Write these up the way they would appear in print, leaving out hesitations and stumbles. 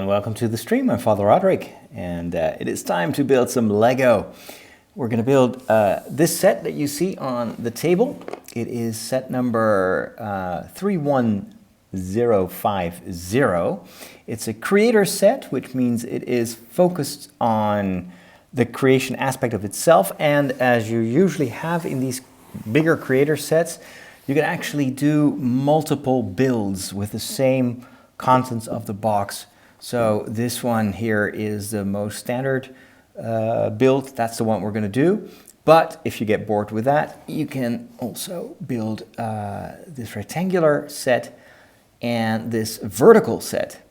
welcome to the stream. I'm Father Roderick, and it is time to build some Lego. We're going to build this set that you see on the table. It is set number 31050. It's a creator set, which means it is focused on the creation aspect of itself, and as you usually have in these bigger creator sets, you can actually do multiple builds with the same contents of the box. So this one here is the most standard build. That's the one we're going to do. But if you get bored with that, you can also build this rectangular set and this vertical set.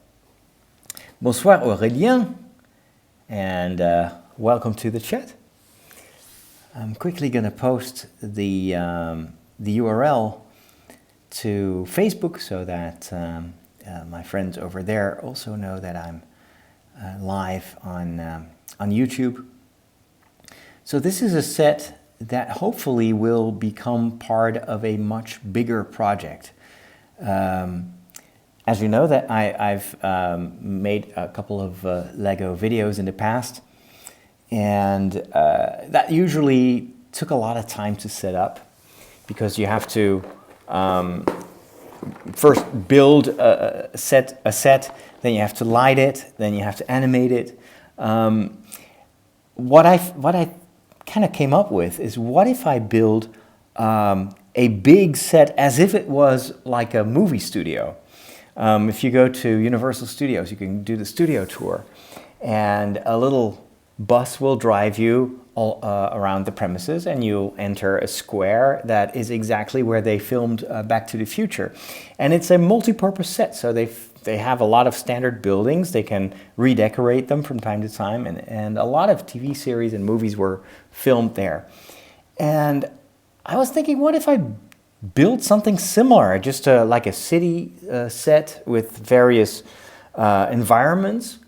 Bonsoir Aurélien, and welcome to the chat. I'm quickly going to post the URL to Facebook so that my friends over there also know that I'm live on YouTube. So this is a set that hopefully will become part of a much bigger project. As you know, that I've made a couple of Lego videos in the past, and that usually took a lot of time to set up, because you have to first build a set, then you have to light it, then you have to animate it. What I kind of came up with is, what if I build a big set as if it was like a movie studio? If you go to Universal Studios, you can do the studio tour, and a little bus will drive you all around the premises, and you'll enter a square that is exactly where they filmed Back to the Future. And it's a multi-purpose set, so they have a lot of standard buildings. They can redecorate them from time to time, and a lot of TV series and movies were filmed there. And I was thinking, what if I built something similar, just like a city set with various environments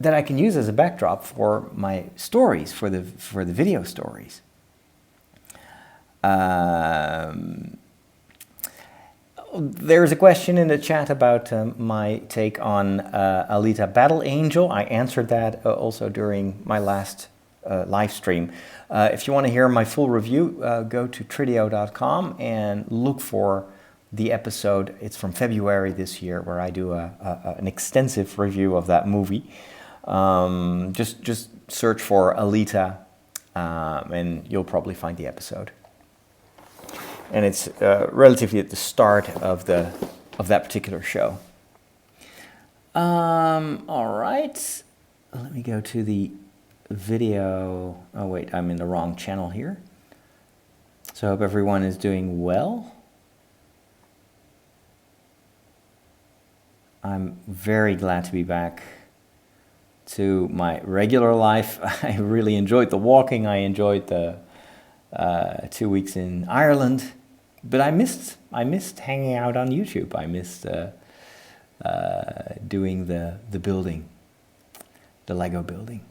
that I can use as a backdrop for my stories, for the video stories. There's a question in the chat about my take on Alita Battle Angel. I answered that also during my last live stream. If you want to hear my full review, go to tridio.com and look for the episode. It's from February this year, where I do an extensive review of that movie. Just search for Alita, and you'll probably find the episode. And it's relatively at the start of that particular show. All right, let me go to the video. Oh wait, I'm in the wrong channel here. So I hope everyone is doing well. I'm very glad to be back to my regular life. I really enjoyed the walking. I enjoyed the 2 weeks in Ireland, but I missed hanging out on YouTube. I missed doing the building, the Lego building.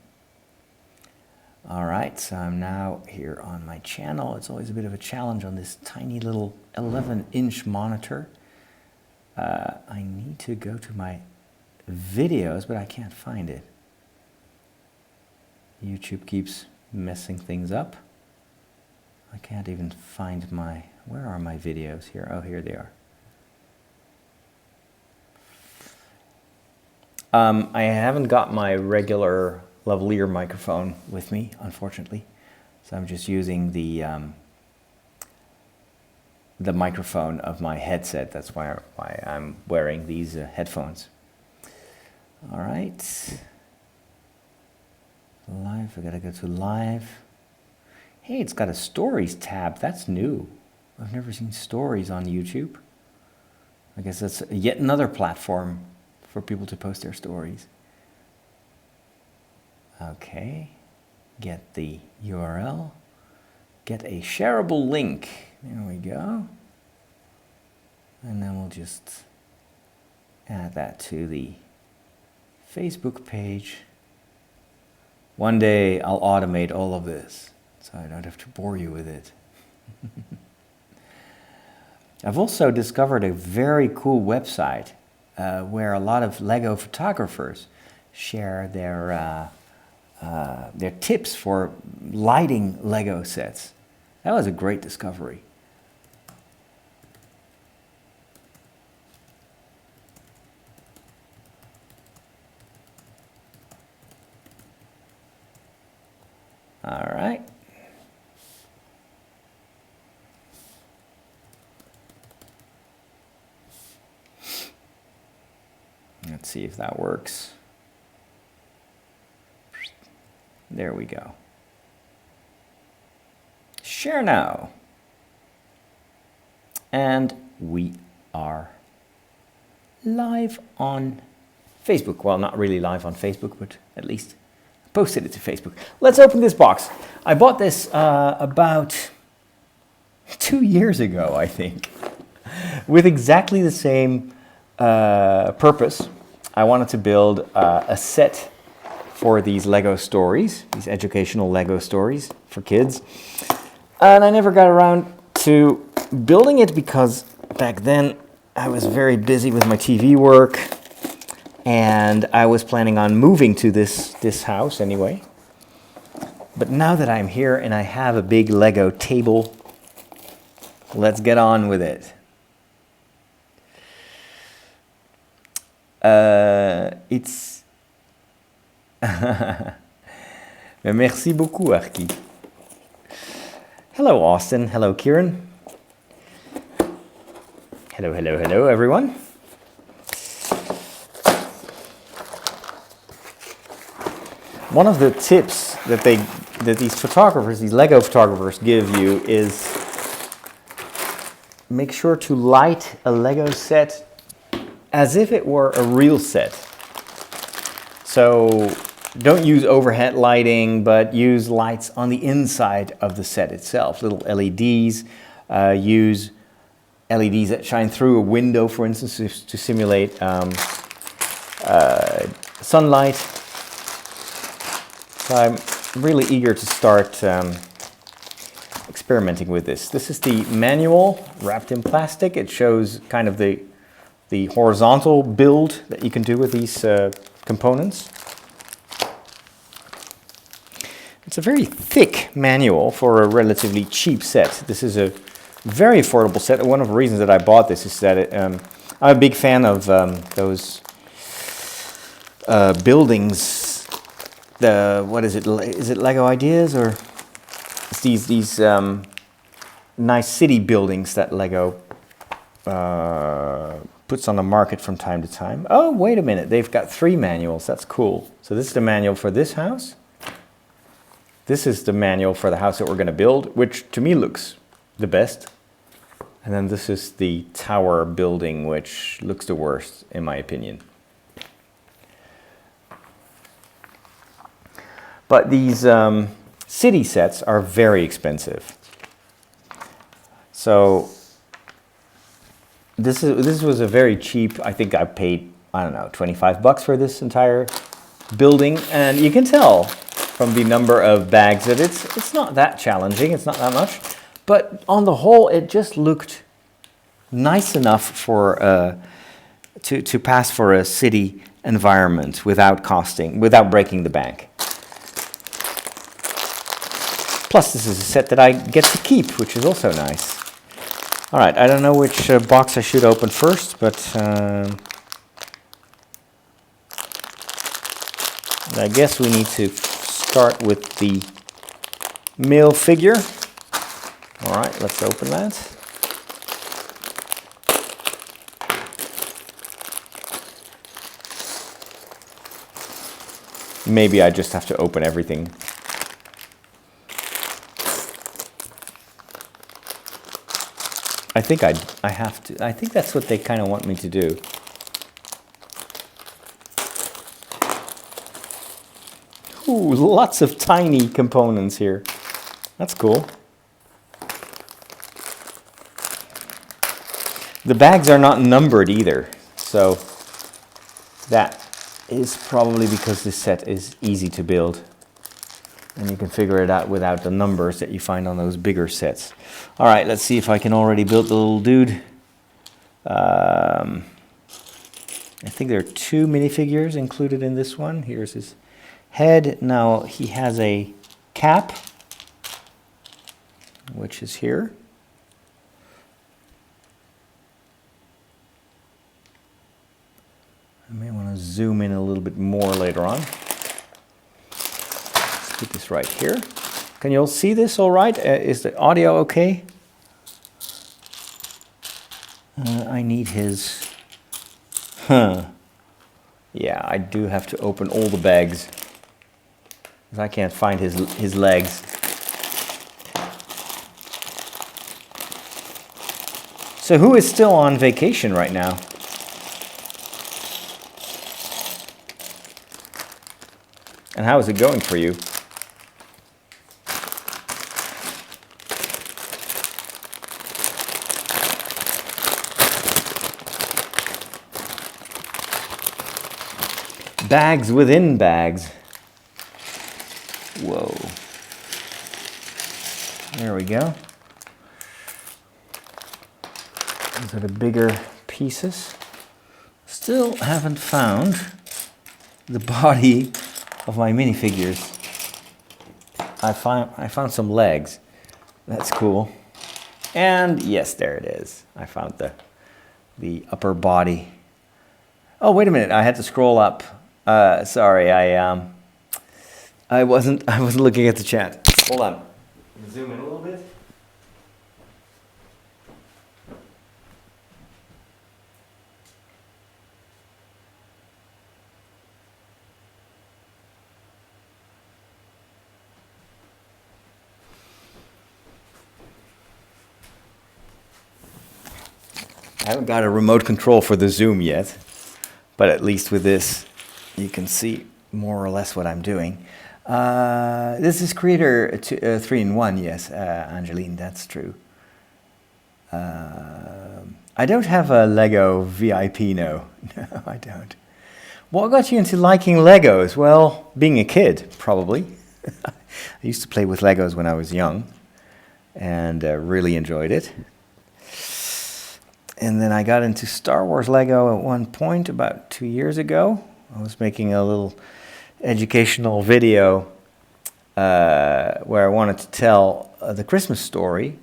All right, so I'm now here on my channel. It's always a bit of a challenge on this tiny little 11-inch monitor. I need to go to my videos, but I can't find it. YouTube keeps messing things up. I can't even find where are my videos here? Oh, here they are. I haven't got my regular lavalier microphone with me, unfortunately. So I'm just using the microphone of my headset. That's why I'm wearing these headphones. All right. Live, I gotta go to live. Hey, it's got a stories tab. That's new. I've never seen stories on YouTube. I guess that's yet another platform for people to post their stories. Okay, get the URL, get a shareable link. There we go. And then we'll just add that to the Facebook page. One day I'll automate all of this, so I don't have to bore you with it. I've also discovered a very cool website where a lot of Lego photographers share their tips for lighting Lego sets. That was a great discovery. All right. Let's see if that works. There we go. Share now. And we are live on Facebook. Well, not really live on Facebook, but at least posted it to Facebook. Let's open this box. I bought this about 2 years ago, I think, with exactly the same purpose. I wanted to build a set for these Lego stories, these educational Lego stories for kids. And I never got around to building it because back then I was very busy with my TV work and I was planning on moving to this house anyway. But now that I'm here and I have a big Lego table, let's get on with it. It's Merci beaucoup, Arki. Hello, Austin. Hello, Kieran. Hello, hello, hello, everyone. One of the tips that these photographers, these Lego photographers, give you is make sure to light a Lego set as if it were a real set. So don't use overhead lighting, but use lights on the inside of the set itself. Little LEDs. Use LEDs that shine through a window, for instance, to simulate sunlight. So I'm really eager to start experimenting with this. This is the manual wrapped in plastic. It shows kind of the horizontal build that you can do with these components. It's a very thick manual for a relatively cheap set. This is a very affordable set. One of the reasons that I bought this is that I'm a big fan of those buildings. What is it? Is it Lego Ideas, or it's these nice city buildings that Lego puts on the market from time to time. Oh, wait a minute. They've got 3 manuals. That's cool. So this is the manual for this house. This is the manual for the house that we're going to build, which to me looks the best. And then this is the tower building, which looks the worst, in my opinion. But these city sets are very expensive. So this was a very cheap, I think I paid, I don't know, 25 bucks for this entire building. And you can tell from the number of bags that it's not that challenging, it's not that much. But on the whole, it just looked nice enough for to pass for a city environment without breaking the bank. Plus, this is a set that I get to keep, which is also nice. All right, I don't know which box I should open first, but I guess we need to start with the male figure. All right, let's open that. Maybe I just have to open everything. I think I have to. I think that's what they kind of want me to do. Ooh, lots of tiny components here. That's cool. The bags are not numbered either, so that is probably because this set is easy to build. And you can figure it out without the numbers that you find on those bigger sets. All right, let's see if I can already build the little dude. I think there are 2 minifigures included in this one. Here's his head. Now he has a cap, which is here. I may want to zoom in a little bit more later on. Let's put this right here. Can you all see this all right? Is the audio okay? I need his... Yeah, I do have to open all the bags, because I can't find his legs. So who is still on vacation right now? And how is it going for you? Bags within bags. Whoa. There we go. These are the bigger pieces. Still haven't found the body of my minifigures. I found some legs. That's cool. And yes, there it is. I found the upper body. Oh, wait a minute. I had to scroll up. Sorry, I wasn't looking at the chat. Hold on. Zoom in a little bit. I haven't got a remote control for the zoom yet, but at least with this, you can see more or less what I'm doing. This is Creator 3-in-1, yes, Angeline, that's true. I don't have a Lego VIP, no. No, I don't. What got you into liking Legos? Well, being a kid, probably. I used to play with Legos when I was young, and really enjoyed it. And then I got into Star Wars Lego at one point about 2 years ago. I was making a little educational video where I wanted to tell the Christmas story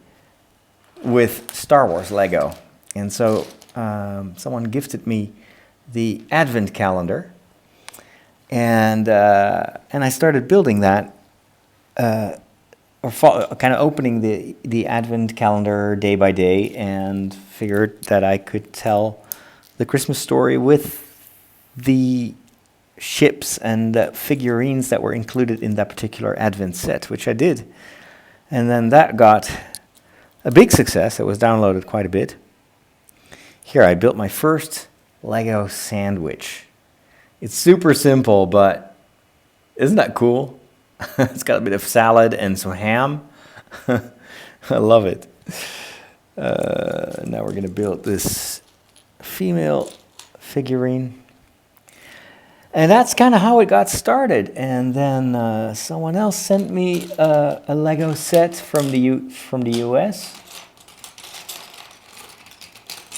with Star Wars Lego. And so someone gifted me the Advent calendar, and I started building that, kind of opening the Advent calendar day by day, and figured that I could tell the Christmas story with the ships and the figurines that were included in that particular Advent set, which I did. And then that got a big success. It was downloaded quite a bit. Here, I built my first Lego sandwich. It's super simple, but isn't that cool? It's got a bit of salad and some ham. I love it. Now we're going to build this female figurine. And that's kind of how it got started. And then someone else sent me a Lego set from the US.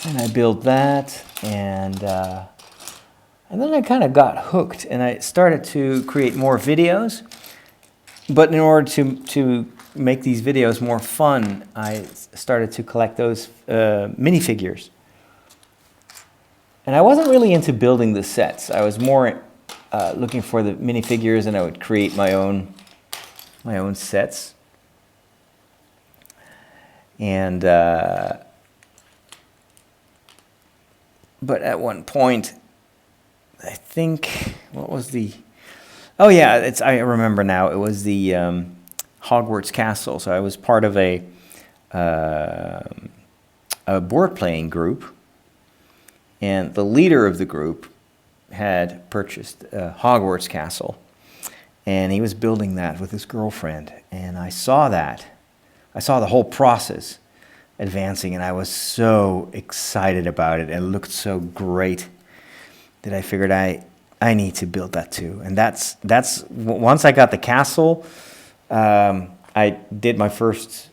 And I built that, and then I kind of got hooked, and I started to create more videos. But in order to make these videos more fun, I started to collect those minifigures. And I wasn't really into building the sets. I was more looking for the minifigures, and I would create my own sets. And but at one point, I think, what was the... Oh yeah, I remember now. It was the Hogwarts Castle. So I was part of a board playing group, and the leader of the group had purchased Hogwarts Castle, and he was building that with his girlfriend. And I saw that. I saw the whole process advancing, and I was so excited about it, and it looked so great that I figured I need to build that too. And that's once I got the castle, I did my first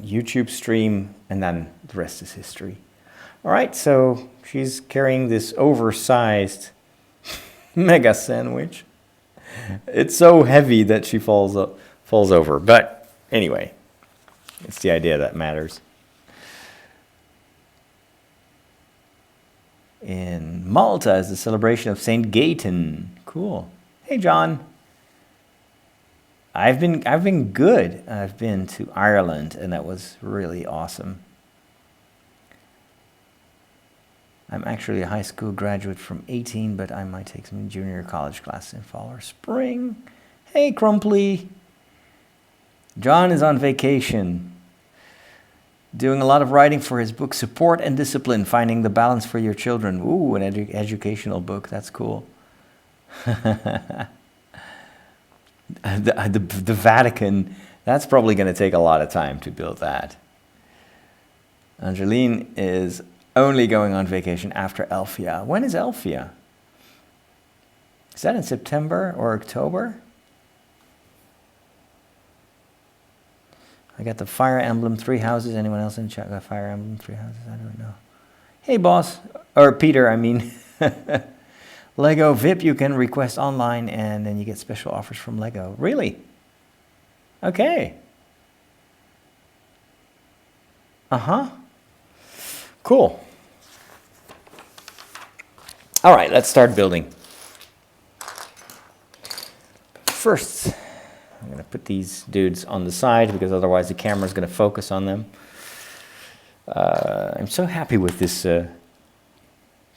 YouTube stream, and then the rest is history. All right, so She's carrying this oversized mega sandwich. It's so heavy that she falls over. But anyway, it's the idea that matters. In Malta is the celebration of Saint Gaetan. Cool. Hey, John. I've been good. I've been to Ireland, and that was really awesome. I'm actually a high school graduate from 18, but I might take some junior college classes in fall or spring. Hey, Crumply. John is on vacation, doing a lot of writing for his book, Support and Discipline, Finding the Balance for Your Children. Ooh, an educational book. That's cool. The Vatican, that's probably going to take a lot of time to build that. Angeline is only going on vacation after Elfia. When is Elfia? Is that in September or October? I got the Fire Emblem 3 Houses. Anyone else in chat got Fire Emblem 3 Houses? I don't know. Hey, boss. Or Peter, I mean. Lego VIP you can request online, and then you get special offers from Lego. Really? Okay. Uh-huh. Cool. All right, let's start building. First, I'm going to put these dudes on the side because otherwise the camera's going to focus on them. I'm so happy with this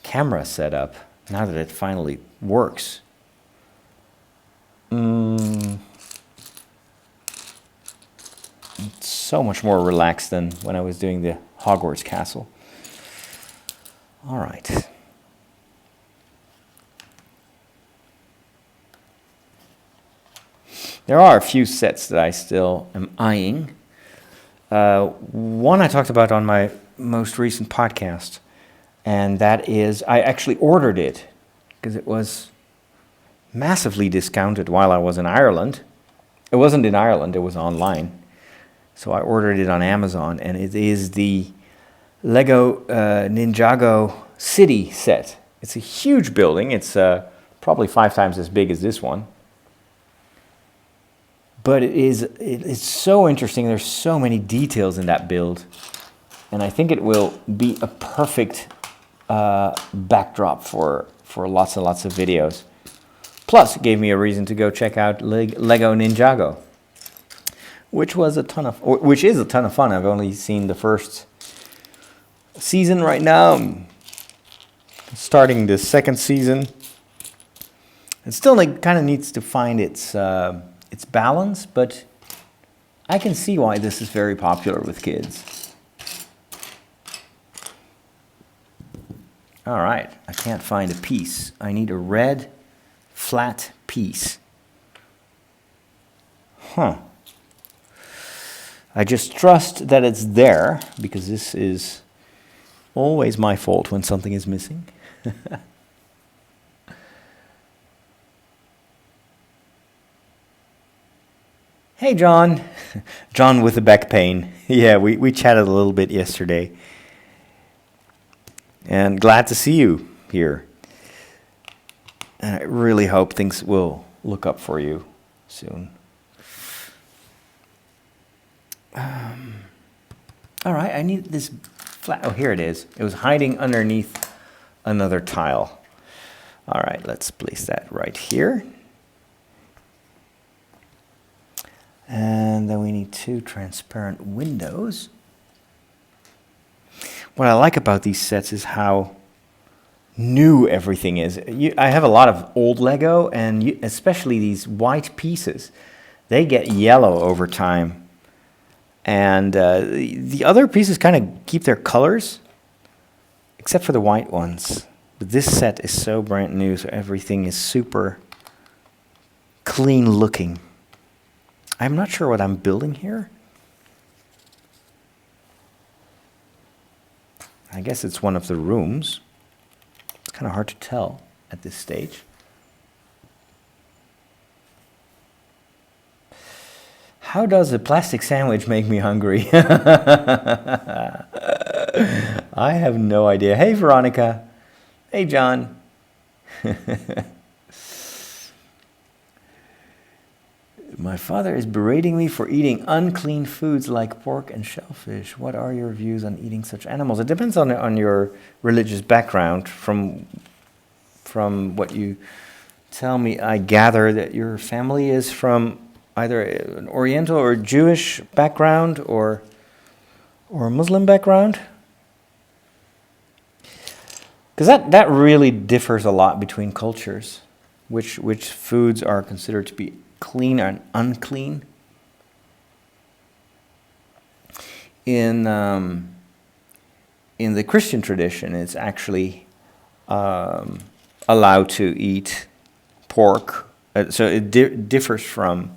camera setup now that it finally works. It's so much more relaxed than when I was doing the Hogwarts castle. All right. There are a few sets that I still am eyeing. One I talked about on my most recent podcast, and that is, I actually ordered it because it was massively discounted while I was in Ireland. It wasn't in Ireland, it was online. So I ordered it on Amazon, and it is the Lego Ninjago City set. It's a huge building. It's probably 5 times as big as this one. But it's so interesting. There's so many details in that build. And I think it will be a perfect backdrop for lots and lots of videos. Plus, it gave me a reason to go check out Lego Ninjago, which is a ton of fun. I've only seen the first season right now. I'm starting the second season. It still kind of needs to find its balance, but I can see why this is very popular with kids. All right, I can't find a piece. I need a red, flat piece. Huh. I just trust that it's there, because this is always my fault when something is missing. Hey, John. John with the back pain. Yeah, we chatted a little bit yesterday. And glad to see you here. And I really hope things will look up for you soon. All right, I need this flat. Oh, here it is. It was hiding underneath another tile. All right, let's place that right here. And then we need 2 transparent windows. What I like about these sets is how new everything is. I have a lot of old Lego, and especially these white pieces. They get yellow over time. And the other pieces kind of keep their colors, except for the white ones. But this set is so brand new, so everything is super clean looking. I'm not sure what I'm building here. I guess it's one of the rooms. It's kind of hard to tell at this stage. How does a plastic sandwich make me hungry? I have no idea. Hey, Veronica. Hey, John. My father is berating me for eating unclean foods like pork and shellfish. What are your views on eating such animals? It depends on your religious background. From what you tell me, I gather that your family is from either an Oriental or Jewish background or a Muslim background. Because that really differs a lot between cultures, which foods are considered to be clean and unclean. In the Christian tradition, it's actually allowed to eat pork, so it differs from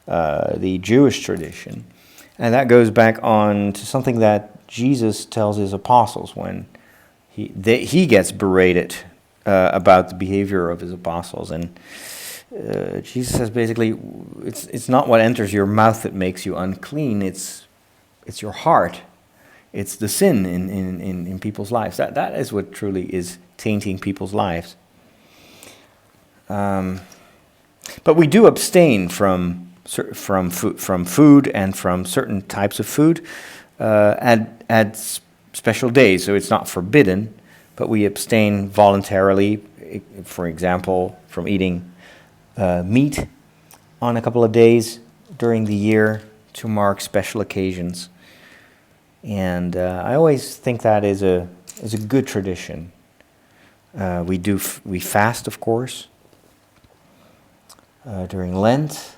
the Jewish tradition, and that goes back on to something that Jesus tells his apostles when he gets berated about the behavior of his apostles, and Jesus says basically, it's not what enters your mouth that makes you unclean. It's your heart. It's the sin in people's lives. That is what truly is tainting people's lives. But we do abstain from food and from certain types of food at special days. So it's not forbidden, but we abstain voluntarily. For example, from eating meat on a couple of days during the year to mark special occasions. And I always think that is a good tradition. We fast, of course, during Lent.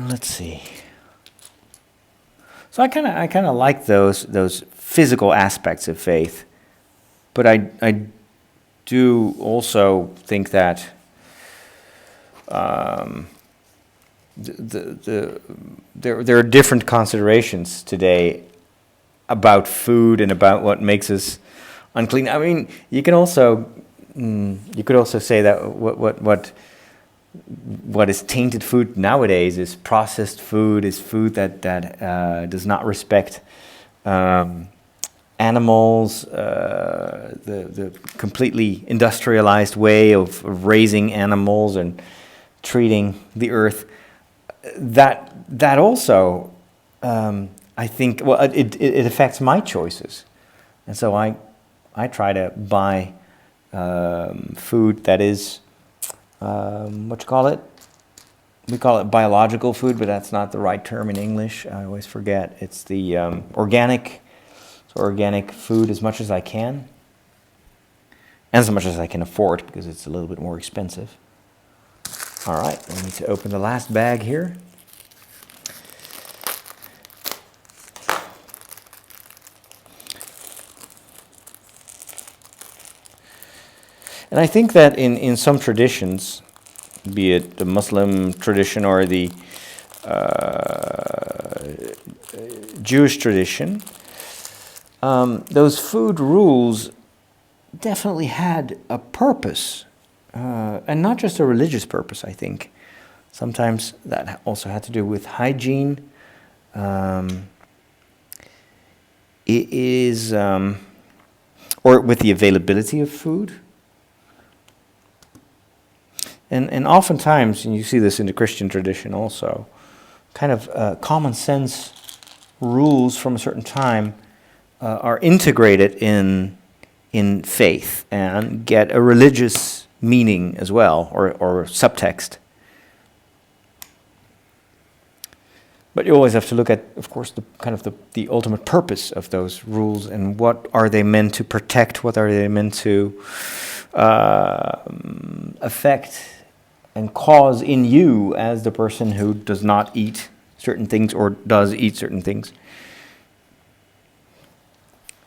Let's see. So I kind of like those physical aspects of faith, but I do also think that there are different considerations today about food and about what makes us unclean. I mean, you could also say that what is tainted food nowadays is processed food, is food that does not respect animals, the completely industrialized way of raising animals and treating the earth. That also, I think, well, it affects my choices, and so I try to buy food that is what you call it? We call it biological food, but that's not the right term in English. I always forget. It's the organic food as much as I can, and as much as I can afford, because it's a little bit more expensive. All right, I need to open the last bag here. And I think that in some traditions, be it the Muslim tradition or the Jewish tradition, those food rules definitely had a purpose. And not just a religious purpose, I think. Sometimes that also had to do with hygiene. It is, or with the availability of food. And oftentimes, and you see this in the Christian tradition also, kind of common sense rules from a certain time are integrated in faith and get a religious meaning as well, or subtext. But you always have to look at, of course, the ultimate purpose of those rules and what are they meant to protect, what are they meant to affect and cause in you as the person who does not eat certain things or does eat certain things.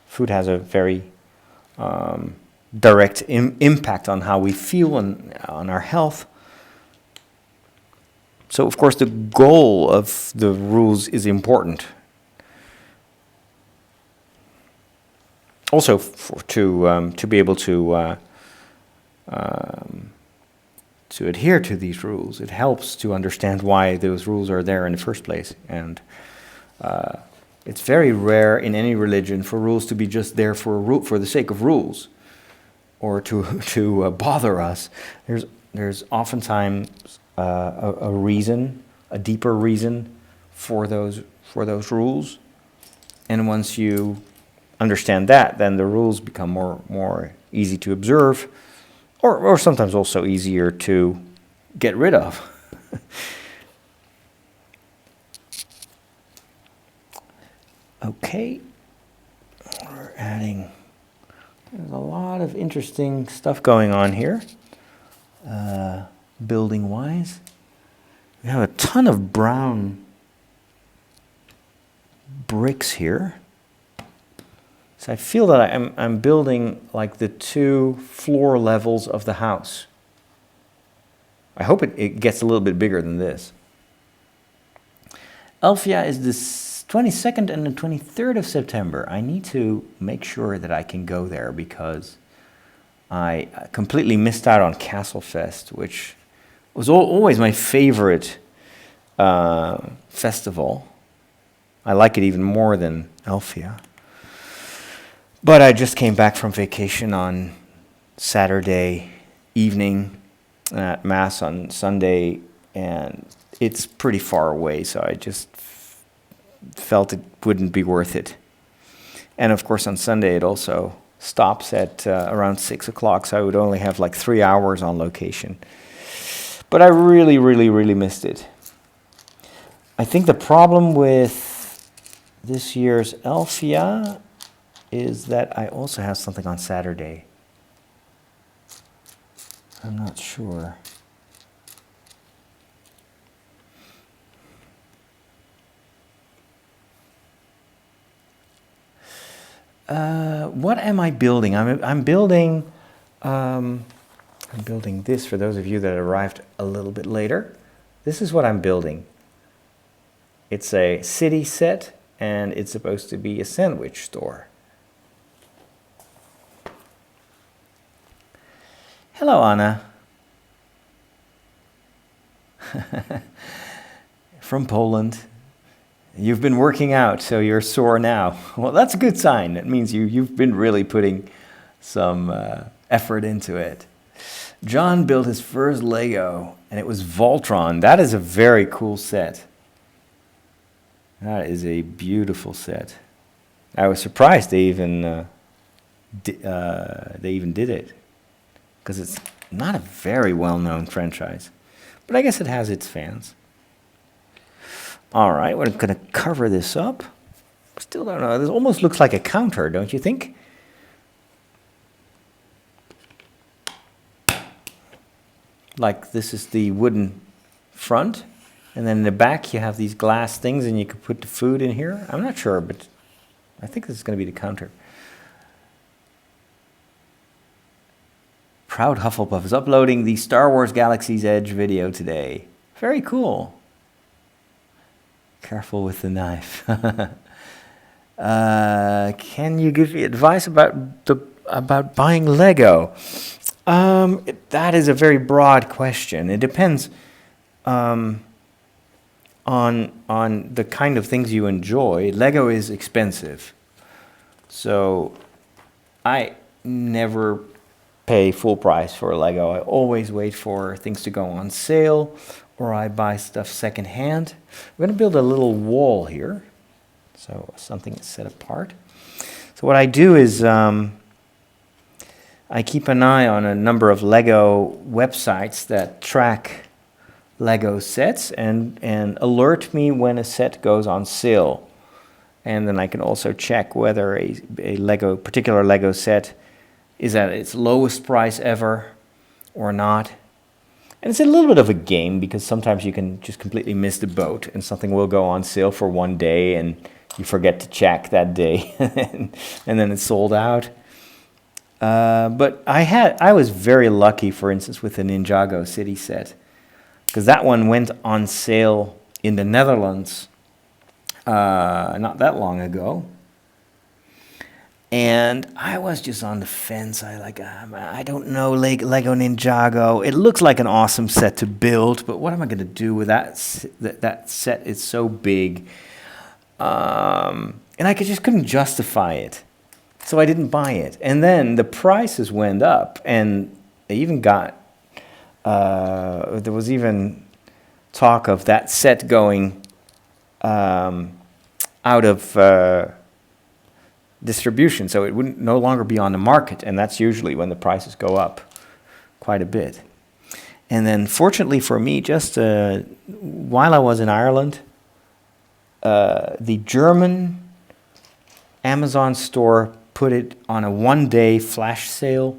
Food has a very direct impact on how we feel and on our health. So, of course, the goal of the rules is important. Also, to be able to adhere to these rules, it helps to understand why those rules are there in the first place, and It's very rare in any religion for rules to be just there for the sake of rules, or to bother us. There's oftentimes a reason, a deeper reason for those rules, and once you understand that, then the rules become more easy to observe, or sometimes also easier to get rid of. Okay, we're adding, there's a lot of interesting stuff going on here, building-wise. We have a ton of brown bricks here. So I feel that I'm building like the 2 floor levels of the house. I hope it gets a little bit bigger than this. Elfia is the 22nd and the 23rd of September. I need to make sure that I can go there because I completely missed out on Castlefest, which was always my favorite festival. I like it even more than Elfia. But I just came back from vacation on Saturday evening, at Mass on Sunday, and it's pretty far away, so I just felt it wouldn't be worth it. And of course on Sunday it also stops at around 6 o'clock, so I would only have like 3 hours on location. But I really, really, really missed it. I think the problem with this year's Elfia is that I also have something on Saturday. I'm not sure. What am I building? I'm building this for those of you that arrived a little bit later. This is what I'm building. It's a city set, and it's supposed to be a sandwich store. Hello, Anna. From Poland. You've been working out, so you're sore now. Well, that's a good sign. That means you've been really putting some effort into it. John built his first Lego, and it was Voltron. That is a very cool set. That is a beautiful set. I was surprised they even did it, because it's not a very well-known franchise. But I guess it has its fans. All right, we're going to cover this up. Still don't know. This almost looks like a counter, don't you think? Like this is the wooden front, and then in the back you have these glass things, and you could put the food in here. I'm not sure, but I think this is going to be the counter. Proud Hufflepuff is uploading the Star Wars Galaxy's Edge video today. Very cool. Careful with the knife. Can you give me advice about buying Lego? That is a very broad question. It depends on the kind of things you enjoy. Lego is expensive, so I never pay full price for Lego. I always wait for things to go on sale, or I buy stuff secondhand. We're going to build a little wall here, so something is set apart. So what I do is I keep an eye on a number of Lego websites that track Lego sets and alert me when a set goes on sale. And then I can also check whether a particular Lego set is at its lowest price ever or not. And it's a little bit of a game, because sometimes you can just completely miss the boat and something will go on sale for one day and you forget to check that day and then it's sold out. But I was very lucky, for instance, with the Ninjago City set, because that one went on sale in the Netherlands not that long ago. And I was just on the fence. I don't know Lego Ninjago. It looks like an awesome set to build, but what am I going to do with that? That set is so big. And I just couldn't justify it. So I didn't buy it. And then the prices went up, and they even got, there was even talk of that set going out of distribution, so it wouldn't no longer be on the market, and that's usually when the prices go up quite a bit. And then fortunately for me, just while I was in Ireland, the German Amazon store put it on a one-day flash sale,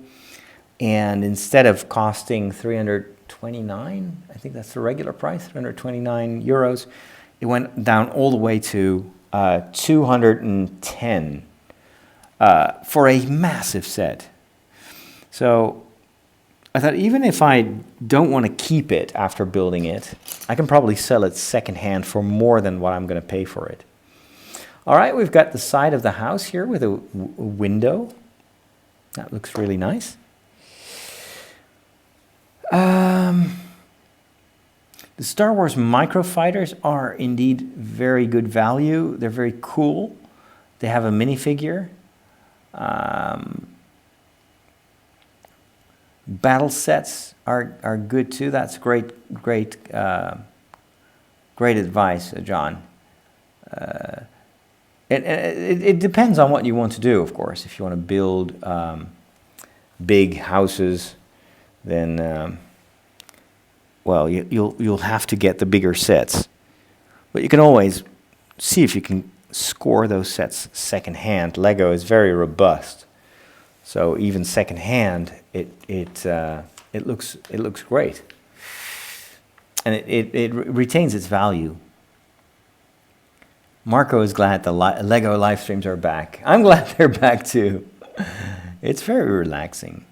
and instead of costing 329, I think that's the regular price, 329 euros, it went down all the way to 210 for a massive set. So I thought, even if I don't want to keep it after building it, I can probably sell it secondhand for more than what I'm going to pay for it. All right, we've got the side of the house here with a window. That looks really nice. The Star Wars microfighters are indeed very good value. They're very cool. They have a minifigure. Battle sets are good too. That's great advice, John. It depends on what you want to do, of course. If you want to build big houses, then well, you'll have to get the bigger sets. But you can always see if you can score those sets secondhand. Lego is very robust, so even secondhand, it looks great, and it retains its value. Marco is glad the Lego live streams are back. I'm glad they're back too. It's very relaxing.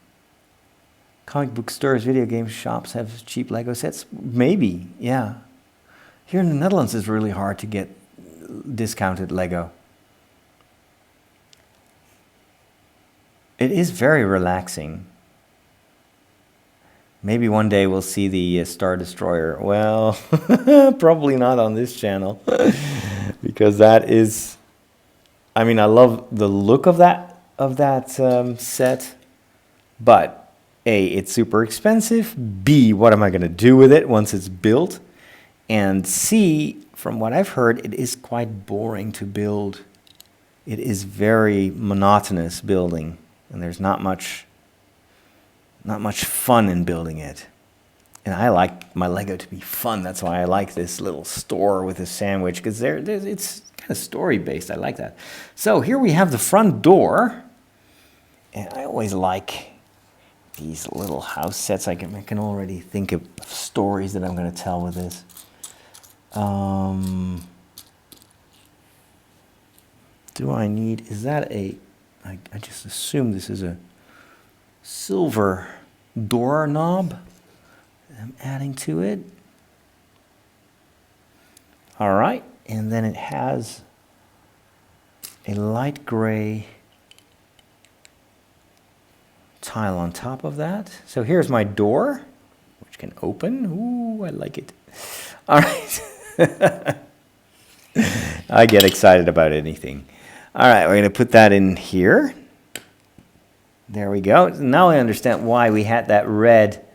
Comic book stores, video game shops have cheap Lego sets? Maybe, yeah. Here in the Netherlands, it's really hard to get discounted Lego. It is very relaxing. Maybe one day we'll see the Star Destroyer. Well, probably not on this channel. Because that is, I mean, I love the look of that set, but A, it's super expensive. B, what am I going to do with it once it's built? And C, from what I've heard, it is quite boring to build. It is very monotonous building, and there's not much fun in building it. And I like my Lego to be fun. That's why I like this little store with a sandwich, because it's kind of story-based. I like that. So here we have the front door. And I always like these little house sets. I can already think of stories that I'm going to tell with this. Do I need, is that I just assume this is a silver door knob I'm adding to it. All right, and then it has a light gray tile on top of that. So here's my door, which can open. Ooh, I like it. All right. I get excited about anything. All right, we're going to put that in here. There we go. Now I understand why we had that red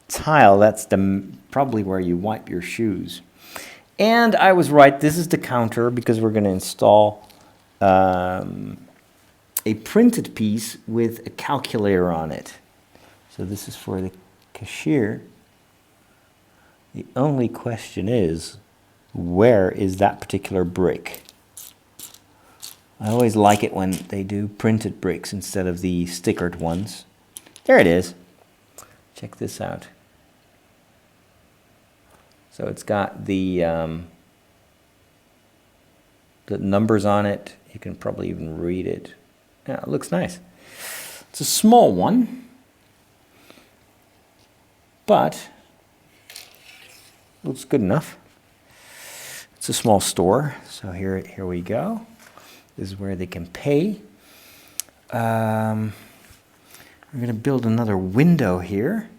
tile. That's probably where you wipe your shoes. And I was right. This is the counter, because we're going to install a printed piece with a calculator on it. So this is for the cashier. The only question is, where is that particular brick? I always like it when they do printed bricks instead of the stickered ones. There it is. Check this out. So it's got the numbers on it. You can probably even read it. Yeah, it looks nice. It's a small one, but looks good enough. It's a small store, so here we go. This is where they can pay. We're going to build another window here.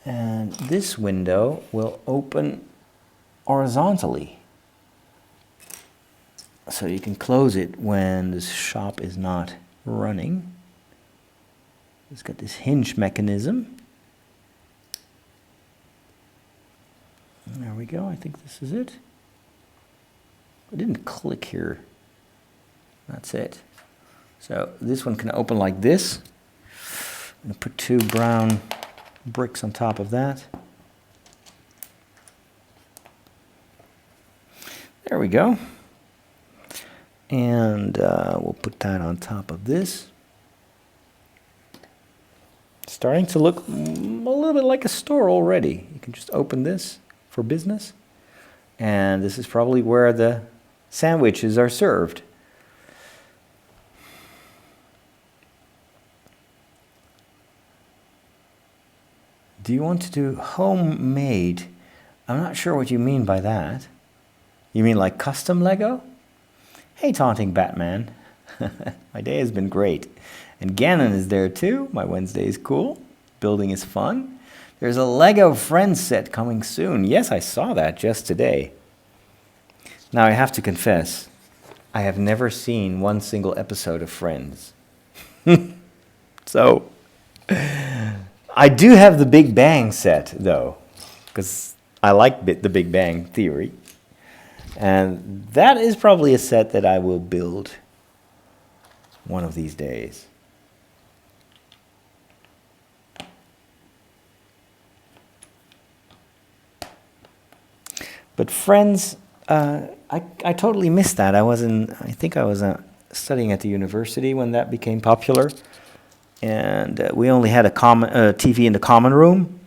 And this window will open horizontally. so you can close it when the shop is not running. It's got this hinge mechanism. And there we go. I think this is it. I didn't click here. That's it. So this one can open like this. I'm going to put 2 brown bricks on top of that. There we go. And we'll put that on top of this. Starting to look a little bit like a store already. You can just open this for business. And this is probably where the sandwiches are served. Do you want to do homemade? I'm not sure what you mean by that. You mean like custom Lego? Hey, Taunting Batman. My day has been great. And Gannon is there too. My Wednesday is cool. Building is fun. There's a Lego Friends set coming soon. Yes, I saw that just today. Now, I have to confess, I have never seen one single episode of Friends. So, I do have the Big Bang set, though, because I like the Big Bang Theory. And that is probably a set that I will build one of these days. But Friends, I totally missed that. I think I was studying at the university when that became popular. And we only had a TV in the common room.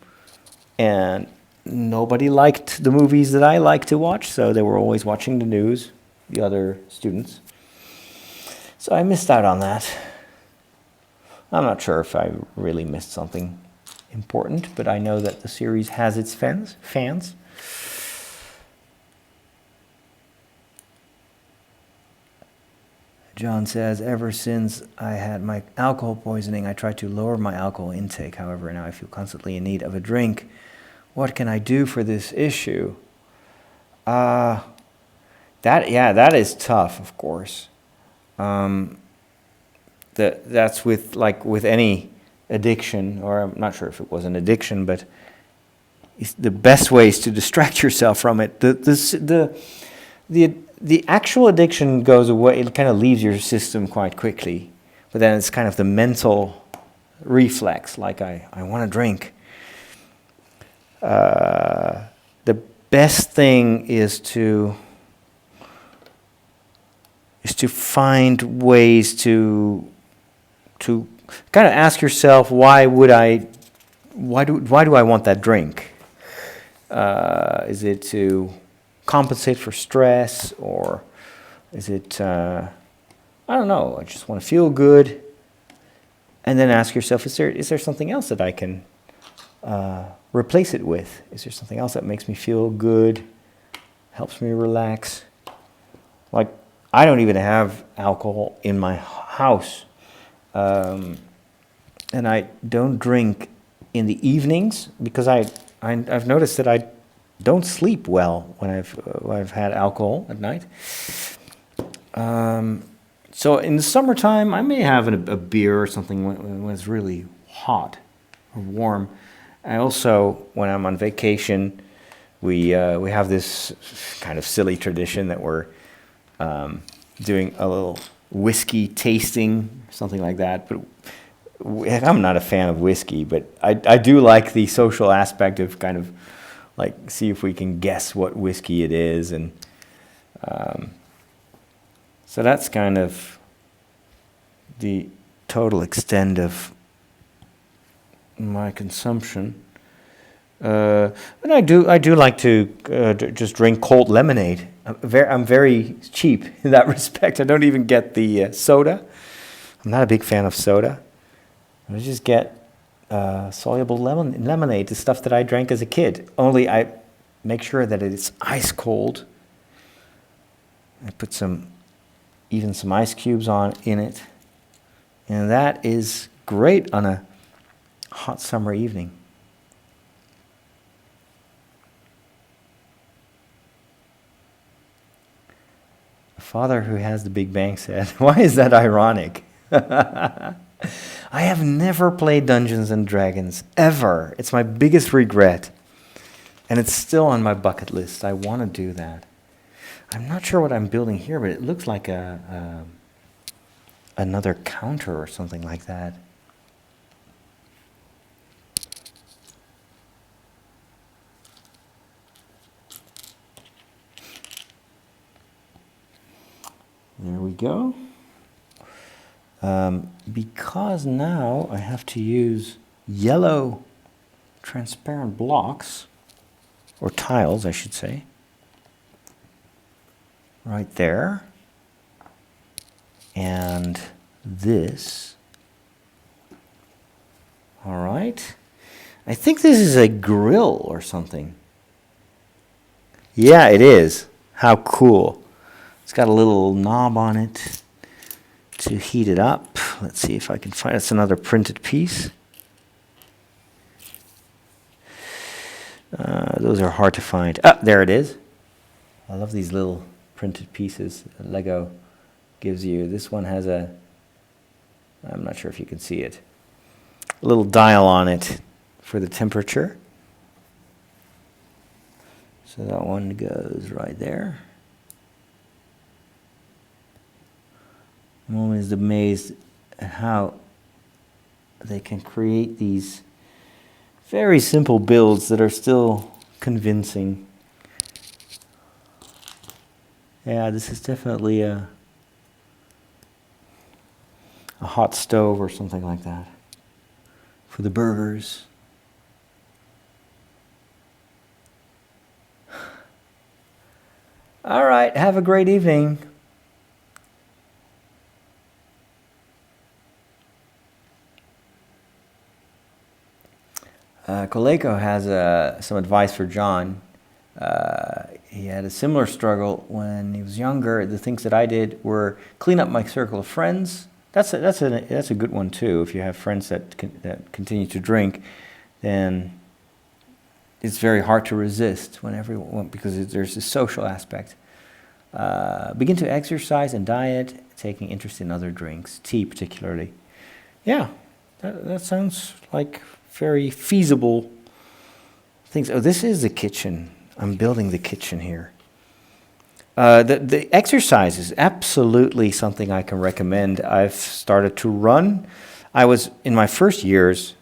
And nobody liked the movies that I like to watch, so they were always watching the news, the other students. So I missed out on that. I'm not sure if I really missed something important, but I know that the series has its fans. John says, ever since I had my alcohol poisoning, I tried to lower my alcohol intake. However, now I feel constantly in need of a drink. What can I do for this issue? That is tough, of course. That's with any addiction, or I'm not sure if it was an addiction, but it's the best way is to distract yourself from it. The actual addiction goes away; it kind of leaves your system quite quickly. But then it's kind of the mental reflex, like I want to drink. The best thing is to find ways to kind of ask yourself, why do I want that drink? Is it to compensate for stress, or is it I don't know, I just want to feel good? And then ask yourself, is there something else that I can replace it with? Is there something else that makes me feel good, helps me relax? Like, I don't even have alcohol in my house, and I don't drink in the evenings because I've noticed that I don't sleep well when I've had alcohol at night. So in the summertime, I may have a beer or something when it's really hot or warm. I also, when I'm on vacation, we have this kind of silly tradition that we're doing a little whiskey tasting, something like that. But I'm not a fan of whiskey, but I do like the social aspect of kind of like see if we can guess what whiskey it is, and so that's kind of the total extent of my consumption. And I do like to just drink cold lemonade. I'm very cheap in that respect. I don't even get the soda. I'm not a big fan of soda. I just get soluble lemonade, the stuff that I drank as a kid. Only I make sure that it's ice cold. I put some ice cubes in it. And that is great on a hot summer evening. A father who has the Big Bang set. Why is that ironic? I have never played Dungeons and Dragons, ever. It's my biggest regret. And it's still on my bucket list. I want to do that. I'm not sure what I'm building here, but it looks like another counter or something like that. There we go. Because now I have to use yellow transparent blocks, or tiles, I should say, right there. And this. All right. I think this is a grill or something. Yeah, it is. How cool. It's got a little knob on it to heat it up. Let's see if I can find it. It's another printed piece. Those are hard to find. Ah, there it is. I love these little printed pieces that Lego gives you. This one has a, I'm not sure if you can see it, a little dial on it for the temperature. So that one goes right there. I'm always amazed at how they can create these very simple builds that are still convincing. Yeah, this is definitely a hot stove or something like that for the burgers. All right, have a great evening. Coleco has some advice for John. He had a similar struggle when he was younger. The things that I did were clean up my circle of friends. That's a good one too. If you have friends that continue to drink, then it's very hard to resist when everyone, because there's a social aspect. Begin to exercise and diet, taking interest in other drinks, tea particularly. Yeah, that sounds like very feasible things. Oh, this is the kitchen. I'm building the kitchen here. The exercise is absolutely something I can recommend. I've started to run. I was, in my first years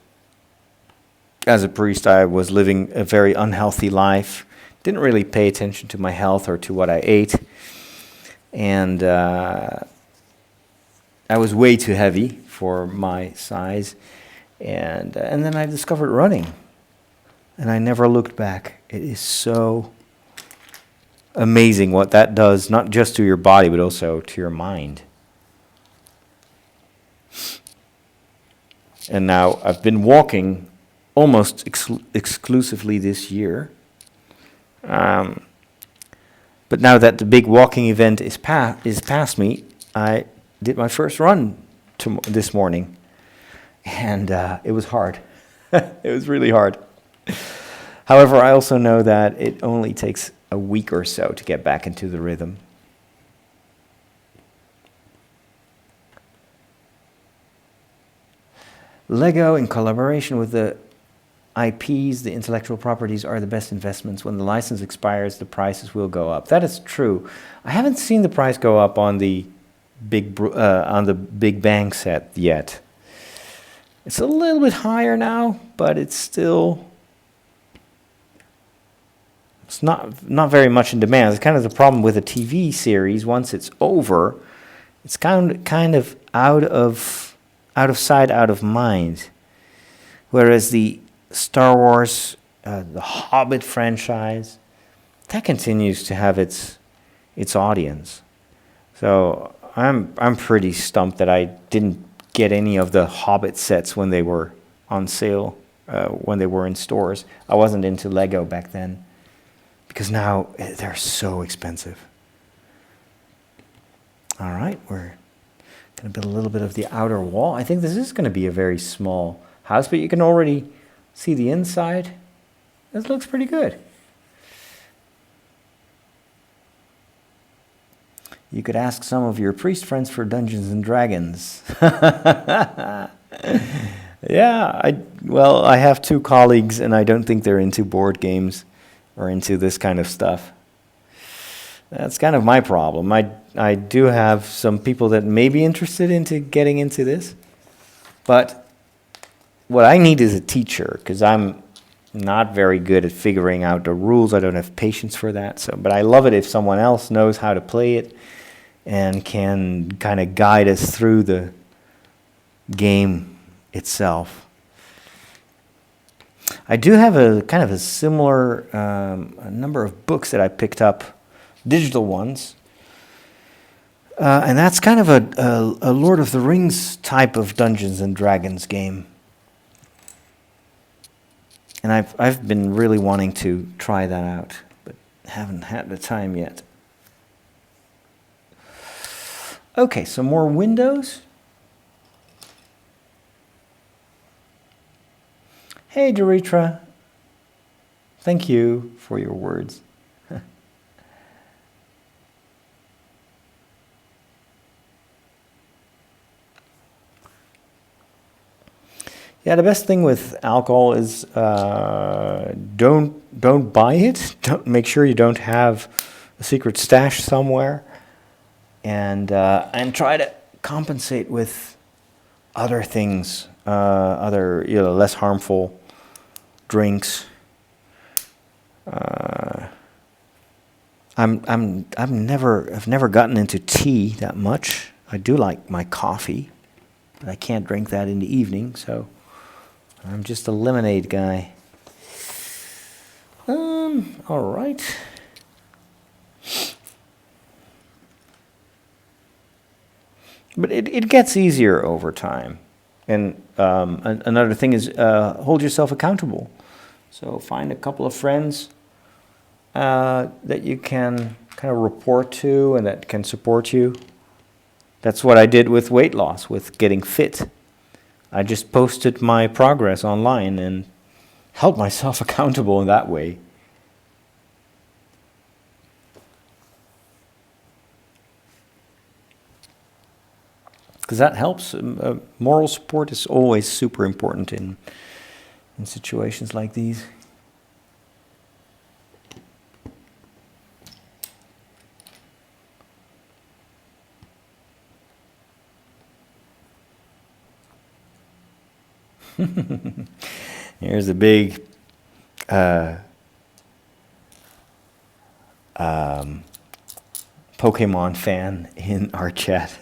as a priest, I was living a very unhealthy life. Didn't really pay attention to my health or to what I ate. And I was way too heavy for my size. And then I discovered running, and I never looked back. It is so amazing what that does, not just to your body, but also to your mind. And now I've been walking almost exclusively this year. But now that the big walking event is past me, I did my first run this morning. And it was hard. It was really hard. However, I also know that it only takes a week or so to get back into the rhythm. Lego, in collaboration with the IPs, the intellectual properties, are the best investments. When the license expires, the prices will go up. That is true. I haven't seen the price go up on the Big Bang set yet. It's a little bit higher now, but it's not very much in demand. It's kind of the problem with a TV series. Once it's over, it's kind of out of sight, out of mind. Whereas the Star Wars, the Hobbit franchise, that continues to have its audience. So I'm pretty stumped that I didn't get any of the Hobbit sets when they were on sale, when they were in stores. I wasn't into Lego back then, because now they're so expensive. All right, we're going to build a little bit of the outer wall. I think this is going to be a very small house, but you can already see the inside. This looks pretty good. You could ask some of your priest friends for Dungeons and Dragons. Yeah, I have 2 colleagues, and I don't think they're into board games or into this kind of stuff. That's kind of my problem. I do have some people that may be interested into getting into this, but what I need is a teacher, because I'm not very good at figuring out the rules. I don't have patience for that. But I love it if someone else knows how to play it and can kind of guide us through the game itself. I do have a kind of a similar a number of books that I picked up, digital ones, and that's kind of a Lord of the Rings type of Dungeons and Dragons game. And I've been really wanting to try that out, but haven't had the time yet. Okay, some more windows. Hey, Doritra. Thank you for your words. Yeah, the best thing with alcohol is don't buy it. Make sure you don't have a secret stash somewhere, and try to compensate with other things, other less harmful drinks. I've never gotten into tea that much. I do like my coffee, but I can't drink that in the evening, so I'm just a lemonade guy. All right. But it gets easier over time. And another thing is hold yourself accountable. So find a couple of friends that you can kind of report to and that can support you. That's what I did with weight loss, with getting fit. I just posted my progress online and held myself accountable in that way. Because that helps. Moral support is always super important in situations like these. Here's a big Pokemon fan in our chat.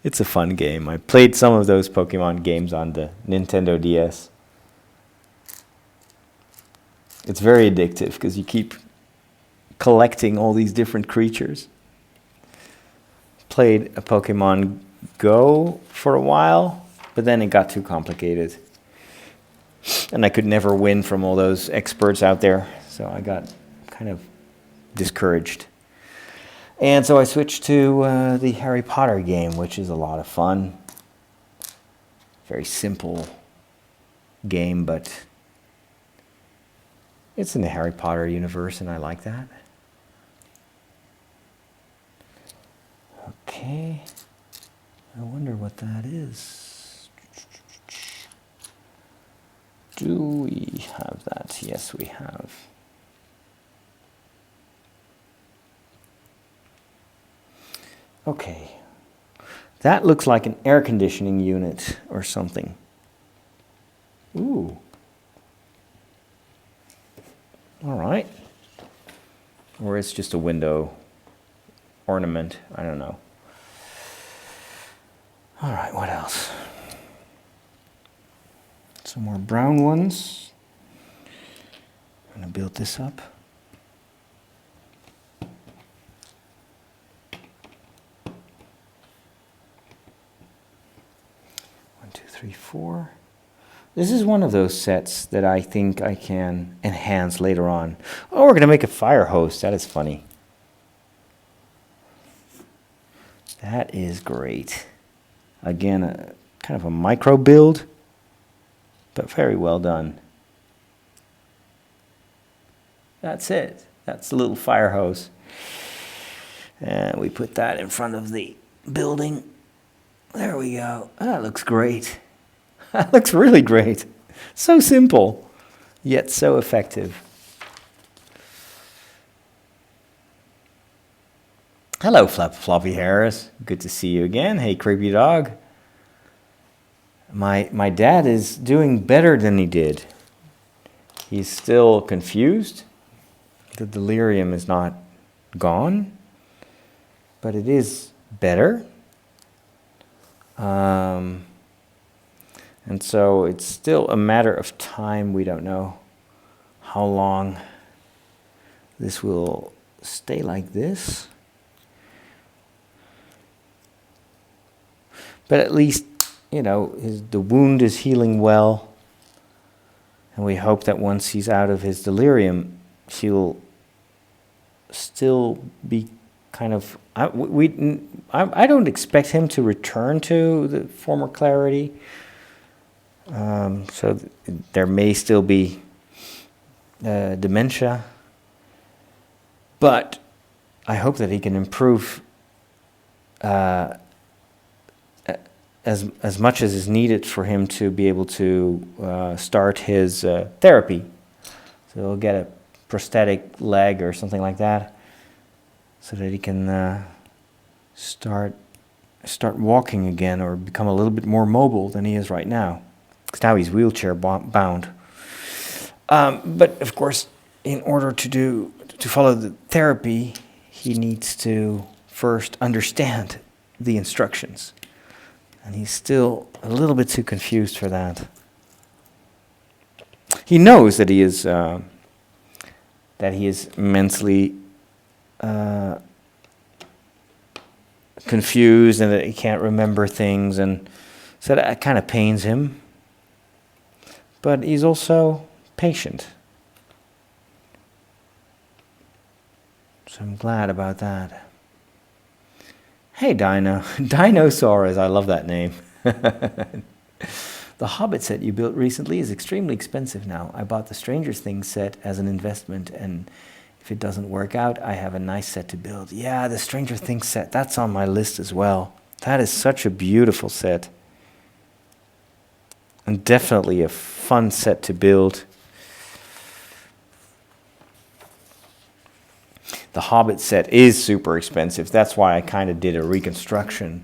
It's a fun game. I played some of those Pokemon games on the Nintendo DS. It's very addictive because you keep collecting all these different creatures. Played a Pokemon Go for a while, but then it got too complicated. And I could never win from all those experts out there, so I got kind of discouraged. And so I switched to the Harry Potter game, which is a lot of fun. Very simple game, but it's in the Harry Potter universe, and I like that. Okay, I wonder what that is. Do we have that? Yes, we have. Okay, that looks like an air conditioning unit or something. Ooh. All right. Or it's just a window ornament. I don't know. All right, what else? Some more brown ones. I'm going to build this up. 3, 4. This is one of those sets that I think I can enhance later on. Oh, we're going to make a fire hose. That is funny. That is great. Again, kind of a micro build, but very well done. That's it. That's the little fire hose. And we put that in front of the building. There we go. That looks great. That looks really great. So simple, yet so effective. Hello, Floppy Harris. Good to see you again. Hey, creepy dog. My dad is doing better than he did. He's still confused. The delirium is not gone, but it is better. And so it's still a matter of time. We don't know how long this will stay like this. But at least, the wound is healing well. And we hope that once he's out of his delirium, he'll still be kind of... I don't expect him to return to the former clarity. So there may still be dementia. But I hope that he can improve as much as is needed for him to be able to start his therapy. So he'll get a prosthetic leg or something like that, so that he can start walking again or become a little bit more mobile than he is right now. Because now he's wheelchair bound. But of course, in order to follow the therapy, he needs to first understand the instructions. And he's still a little bit too confused for that. He knows that he is mentally confused and that he can't remember things, and so that kind of pains him. But he's also patient. So I'm glad about that. Hey, Dinosaurus, I love that name. The Hobbit set you built recently is extremely expensive now. I bought the Stranger Things set as an investment, and if it doesn't work out, I have a nice set to build. Yeah, the Stranger Things set, that's on my list as well. That is such a beautiful set. And definitely a fun set to build. The Hobbit set is super expensive. That's why I kind of did a reconstruction.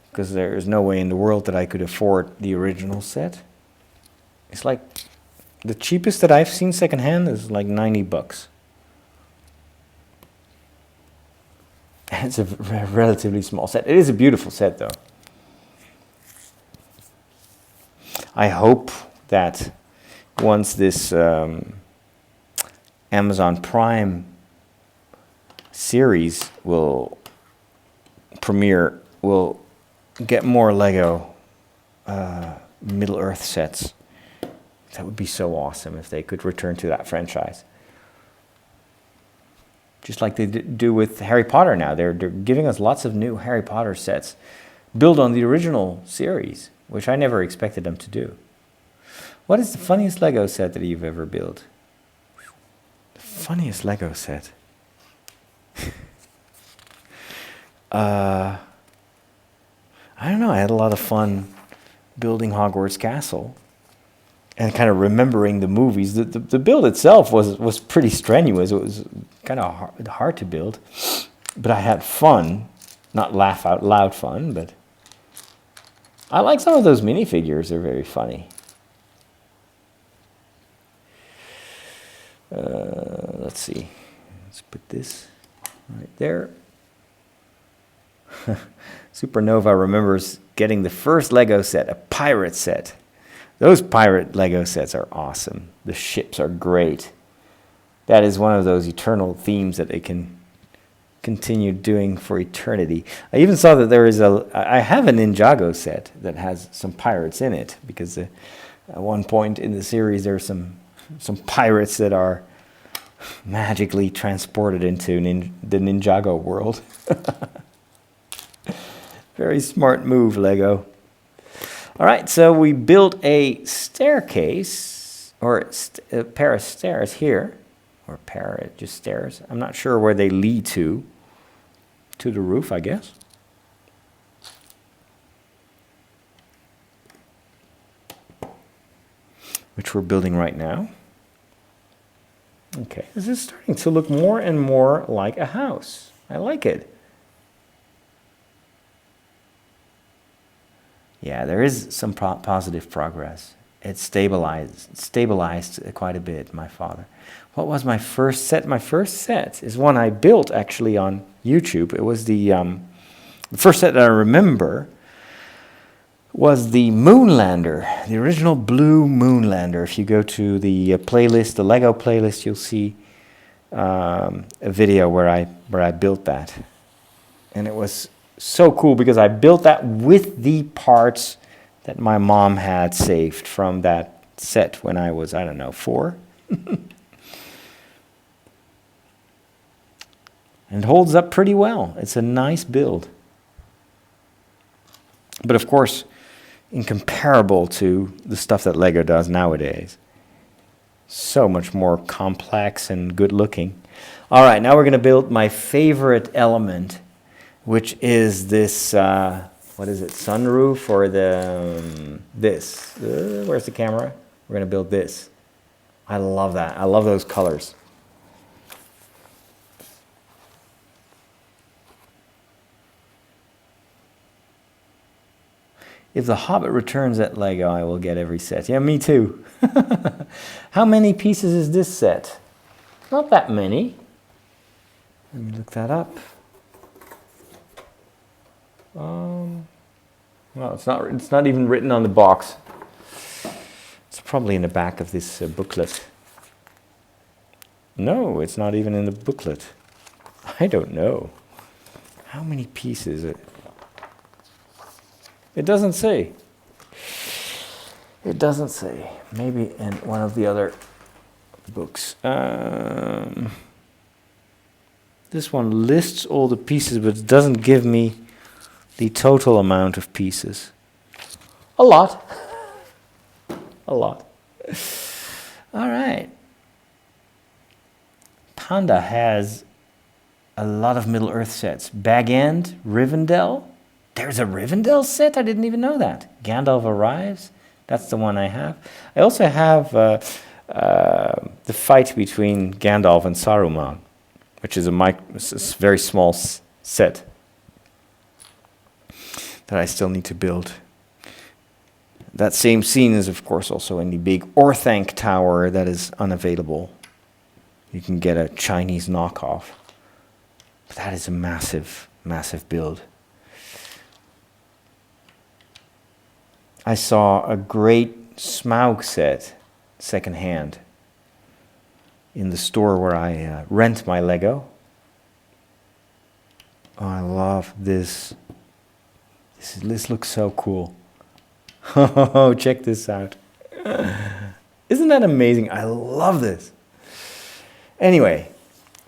Because there is no way in the world that I could afford the original set. It's like, the cheapest that I've seen secondhand is like $90. And it's a relatively small set. It is a beautiful set though. I hope that once this Amazon Prime series will premiere, we'll get more Lego Middle-earth sets. That would be so awesome if they could return to that franchise. Just like they do with Harry Potter now. They're giving us lots of new Harry Potter sets built on the original series, which I never expected them to do. What is the funniest Lego set that you've ever built? The funniest Lego set? I don't know. I had a lot of fun building Hogwarts Castle and kind of remembering the movies. The build itself was pretty strenuous. It was kind of hard to build, but I had fun. Not laugh out loud fun, but I like some of those minifigures. They're very funny. Let's see. Let's put this right there. Supernova remembers getting the first Lego set, a pirate set. Those pirate Lego sets are awesome. The ships are great. That is one of those eternal themes that they can continue doing for eternity. I even saw that I have a Ninjago set that has some pirates in it, because at one point in the series there's some pirates that are magically transported into the Ninjago world. Very smart move, Lego. All right, so we built a staircase, or a pair of stairs here. or parrot, just stairs. I'm not sure where they lead to the roof, I guess. Which we're building right now. Okay, this is starting to look more and more like a house. I like it. Yeah, there is some positive progress. It stabilized quite a bit, my father. What was my first set? My first set is one I built actually on YouTube. It was the first set that I remember was the Moonlander, the original blue Moonlander. If you go to the playlist, the Lego playlist, you'll see a video where I built that. And it was so cool because I built that with the parts that my mom had saved from that set when I was, I don't know, 4. And it holds up pretty well. It's a nice build. But of course, incomparable to the stuff that Lego does nowadays. So much more complex and good looking. All right, now we're going to build my favorite element, which is this, what is it, sunroof or this. Where's the camera? We're going to build this. I love that. I love those colors. If The Hobbit returns at Lego, I will get every set. Yeah, me too. How many pieces is this set? Not that many. Let me look that up. Well, it's not even written on the box. It's probably in the back of this booklet. No, it's not even in the booklet. I don't know. How many pieces? It doesn't say. It doesn't say. Maybe in one of the other books. This one lists all the pieces, but it doesn't give me the total amount of pieces. A lot. A lot. All right. Panda has a lot of Middle-earth sets. Bag End, Rivendell. There's a Rivendell set? I didn't even know that. Gandalf Arrives. That's the one I have. I also have the fight between Gandalf and Saruman, which is a very small set that I still need to build. That same scene is, of course, also in the big Orthanc Tower that is unavailable. You can get a Chinese knockoff. But that is a massive, massive build. I saw a great Smaug set, secondhand, in the store where I rent my Lego. Oh, I love this. This looks so cool. Oh, check this out. Isn't that amazing? I love this. Anyway,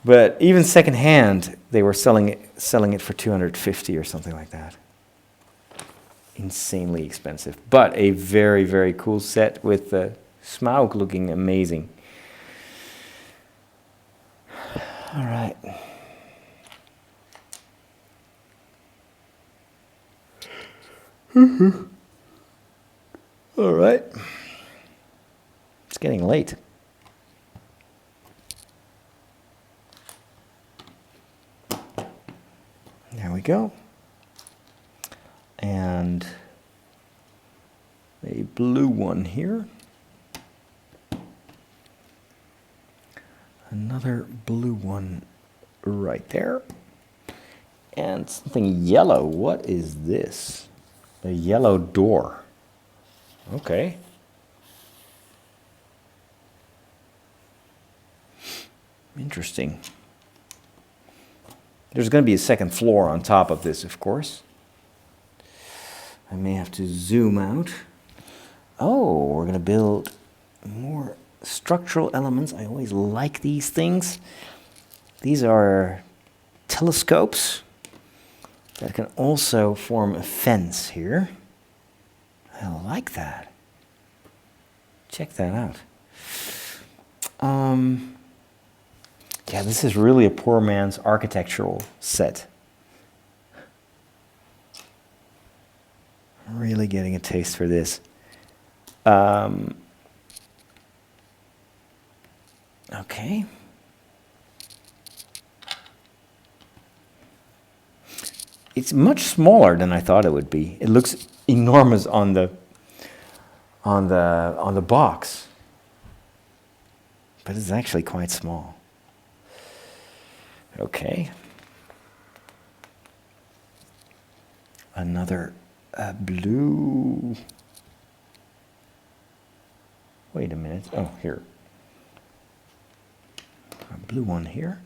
but even secondhand, they were selling it for $250 or something like that. Insanely expensive, but a very, very cool set with Smaug looking amazing. All right. All right. It's getting late. There we go. And a blue one here. Another blue one right there. And something yellow. What is this? A yellow door. Okay. Interesting. There's going to be a second floor on top of this, of course. I may have to zoom out. Oh, we're going to build more structural elements. I always like these things. These are telescopes that can also form a fence here. I like that. Check that out. Yeah, this is really a poor man's architectural set. I'm really getting a taste for this. Okay. It's much smaller than I thought it would be. It looks enormous on the box, but it's actually quite small. Okay. Another blue. Wait a minute. Oh, here. A blue one here.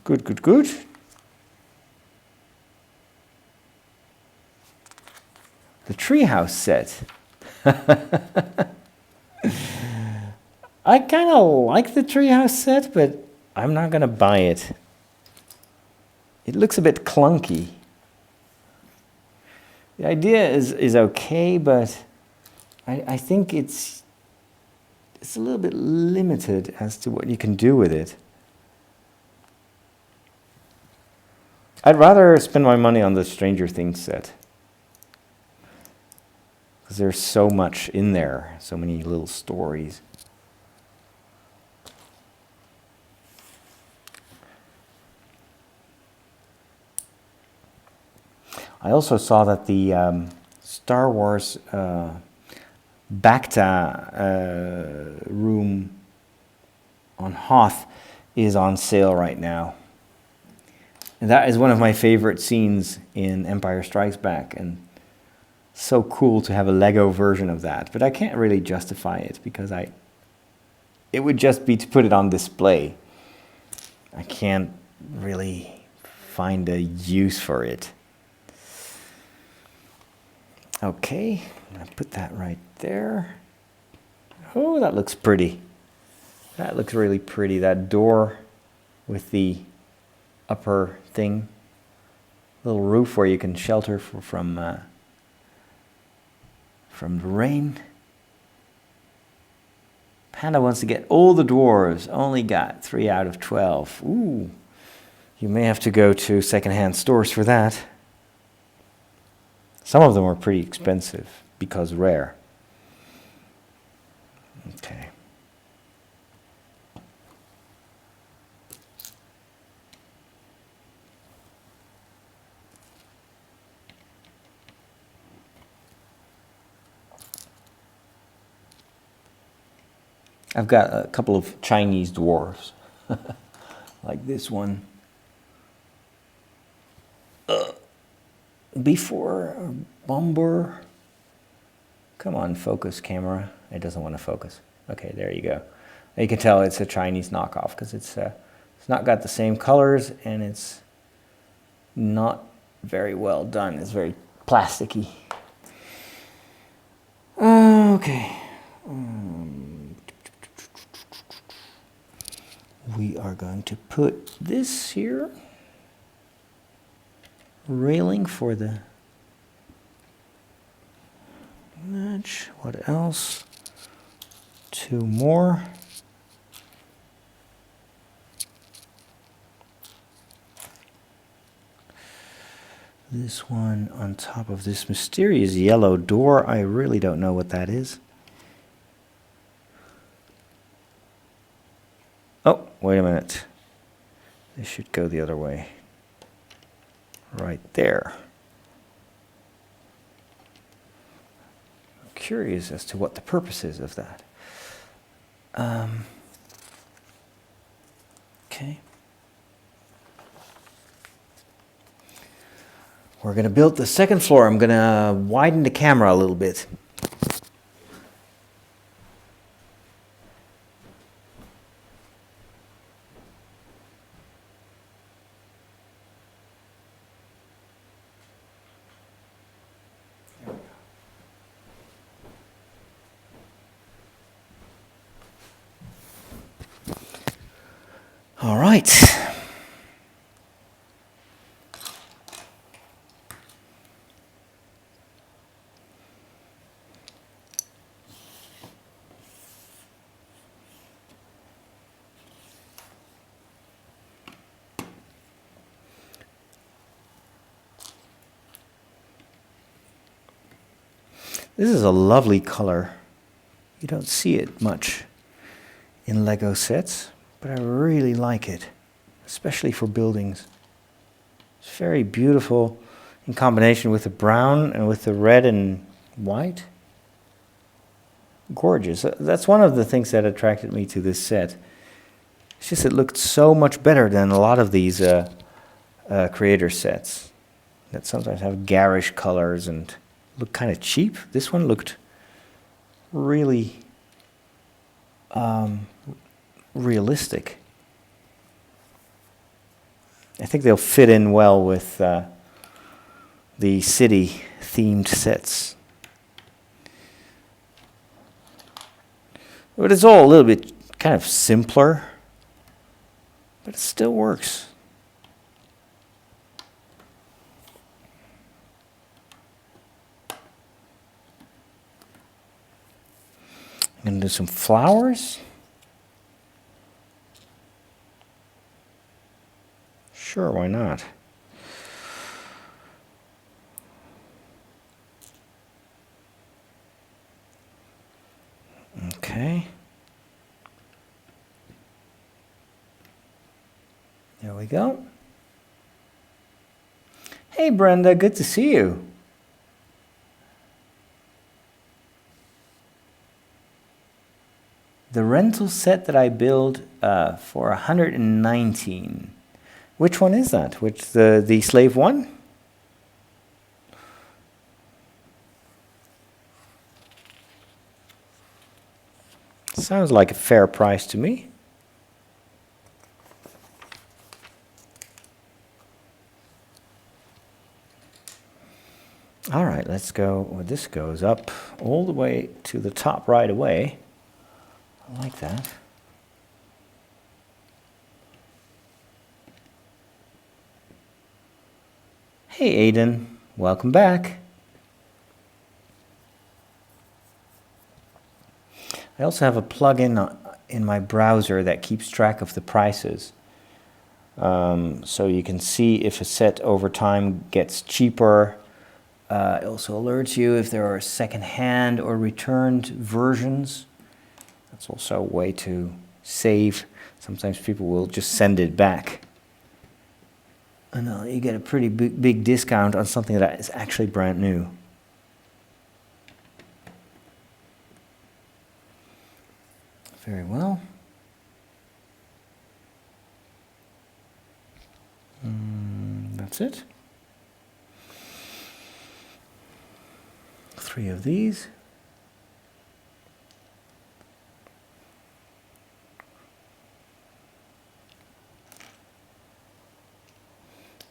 Good, good, good. The treehouse set. I kind of like the treehouse set, but I'm not going to buy it. It looks a bit clunky. The idea is okay, but I think it's a little bit limited as to what you can do with it. I'd rather spend my money on the Stranger Things set. Because there's so much in there, so many little stories. I also saw that the Star Wars Bacta room on Hoth is on sale right now. And that is one of my favorite scenes in Empire Strikes Back, and so cool to have a Lego version of that. But I can't really justify it because it would just be to put it on display. I can't really find a use for it. Okay, I'm gonna put that right there. Oh, that looks pretty. That looks really pretty. That door with the upper thing, little roof where you can shelter from the rain. Panda wants to get all the dwarves. Only got 3 out of 12. Ooh, you may have to go to secondhand stores for that. Some of them are pretty expensive because rare. Okay. I've got a couple of Chinese dwarves, like this one. Before Bomber. Come on, focus camera. It doesn't want to focus. Okay, there you go. You can tell it's a Chinese knockoff because it's not got the same colors and it's not very well done. It's very plasticky. Okay. We are going to put this here. Railing for the match. What else? 2 more. This one on top of this mysterious yellow door. I really don't know what that is. Oh, wait a minute. This should go the other way. Right there. I'm curious as to what the purpose is of that. Okay. We're going to build the second floor. I'm going to widen the camera a little bit. All right. This is a lovely color. You don't see it much in Lego sets, but I really like it, especially for buildings. It's very beautiful in combination with the brown and with the red and white. Gorgeous. That's one of the things that attracted me to this set. It's just it looked so much better than a lot of these creator sets that sometimes have garish colors and look kind of cheap. This one looked really realistic. I think they'll fit in well with the city themed sets. But it's all a little bit kind of simpler, but it still works. I'm going to do some flowers. Sure, why not? Okay. There we go. Hey Brenda, good to see you. The rental set that I built for 119. Which one is that? Which the slave one? Sounds like a fair price to me. All right, let's go. Well, this goes up all the way to the top right away. I like that. Hey Aiden, welcome back. I also have a plugin in my browser that keeps track of the prices. So you can see if a set over time gets cheaper. It also alerts you if there are second-hand or returned versions. That's also a way to save. Sometimes people will just send it back. And you get a pretty big discount on something that is actually brand new. Very well. That's it. 3 of these.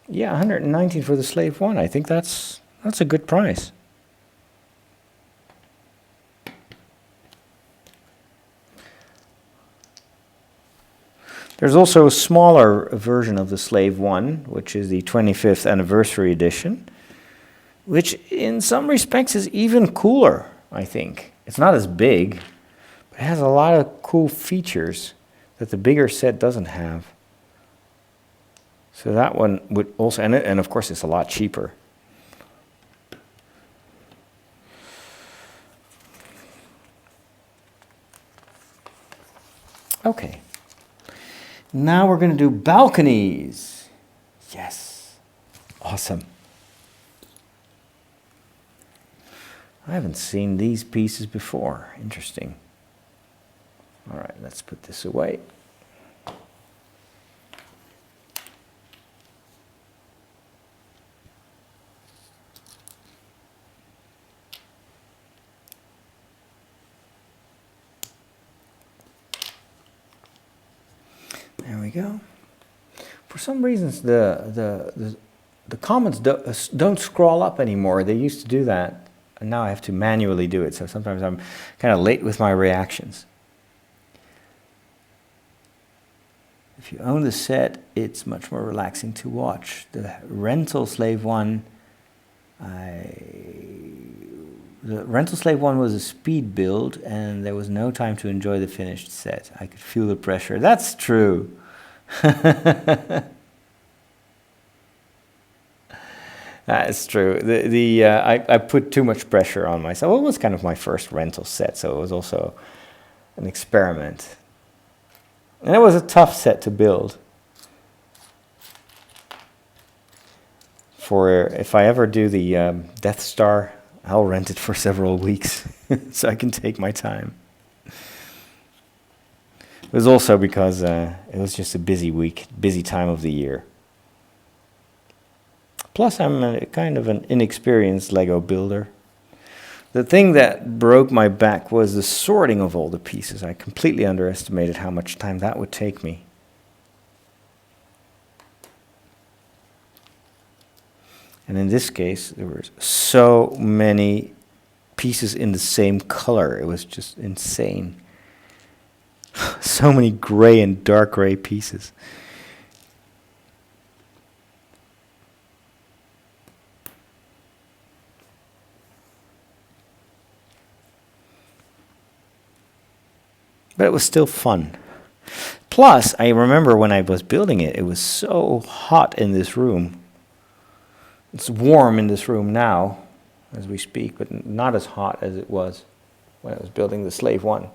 Yeah, 119 for the slave one. I think that's a good price. There's also a smaller version of the slave one, which is the 25th anniversary edition, which in some respects is even cooler, I think. It's not as big, but it has a lot of cool features that the bigger set doesn't have. So that one would also, and of course it's a lot cheaper. Okay. Now we're going to do balconies. Yes. Awesome. I haven't seen these pieces before. Interesting. All right, let's put this away. There we go. For some reasons, the comments don't scroll up anymore. They used to do that, and now I have to manually do it. So sometimes I'm kind of late with my reactions. If you own the set, it's much more relaxing to watch. The rental slave one, the rental slave one was a speed build, and there was no time to enjoy the finished set. I could feel the pressure. That's true. That's true. I put too much pressure on myself. It was kind of my first rental set, so it was also an experiment. And it was a tough set to build. For if I ever do the Death Star, I'll rent it for several weeks so I can take my time. It was also because it was just a busy week, busy time of the year. Plus, I'm kind of an inexperienced Lego builder. The thing that broke my back was the sorting of all the pieces. I completely underestimated how much time that would take me. And in this case, there were so many pieces in the same color. It was just insane. So many gray and dark gray pieces. But it was still fun. Plus, I remember when I was building it, it was so hot in this room. It's warm in this room now, as we speak, but not as hot as it was when I was building the Slave 1.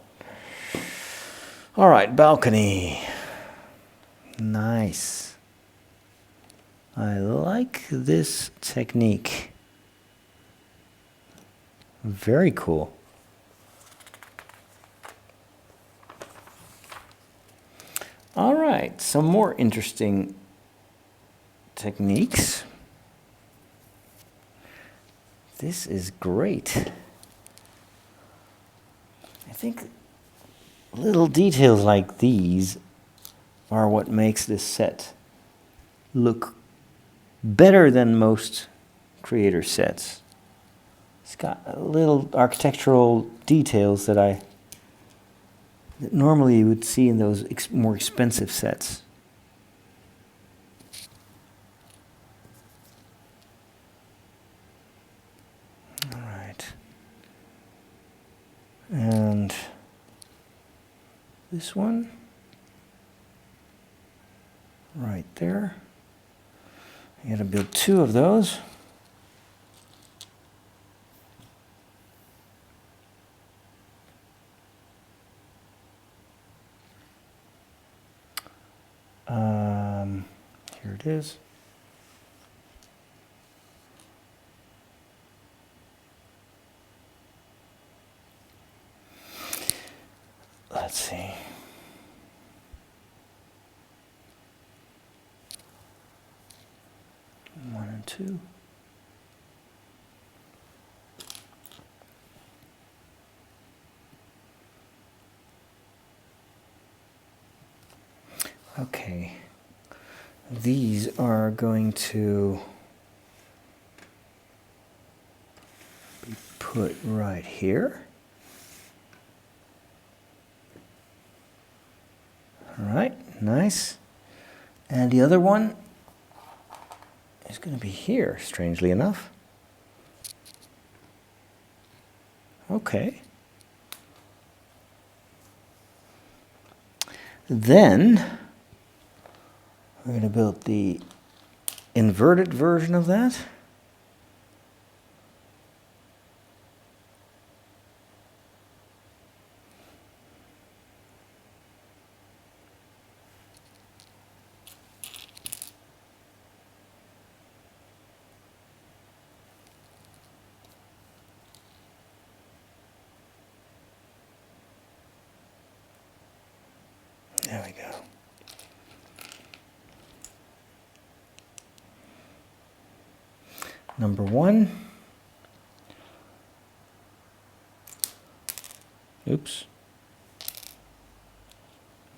All right, balcony. Nice. I like this technique. Very cool. All right, some more interesting techniques. This is great. I think little details like these are what makes this set look better than most creator sets. It's got little architectural details that normally you would see in those more expensive sets. All right. And this one, right there. I gotta build 2 of those. Here it is. Let's see. One and 2. Okay. These are going to be put right here. All right, nice. And the other one is going to be here, strangely enough. Okay. Then we're going to build the inverted version of that. There we go. Number 1. Oops.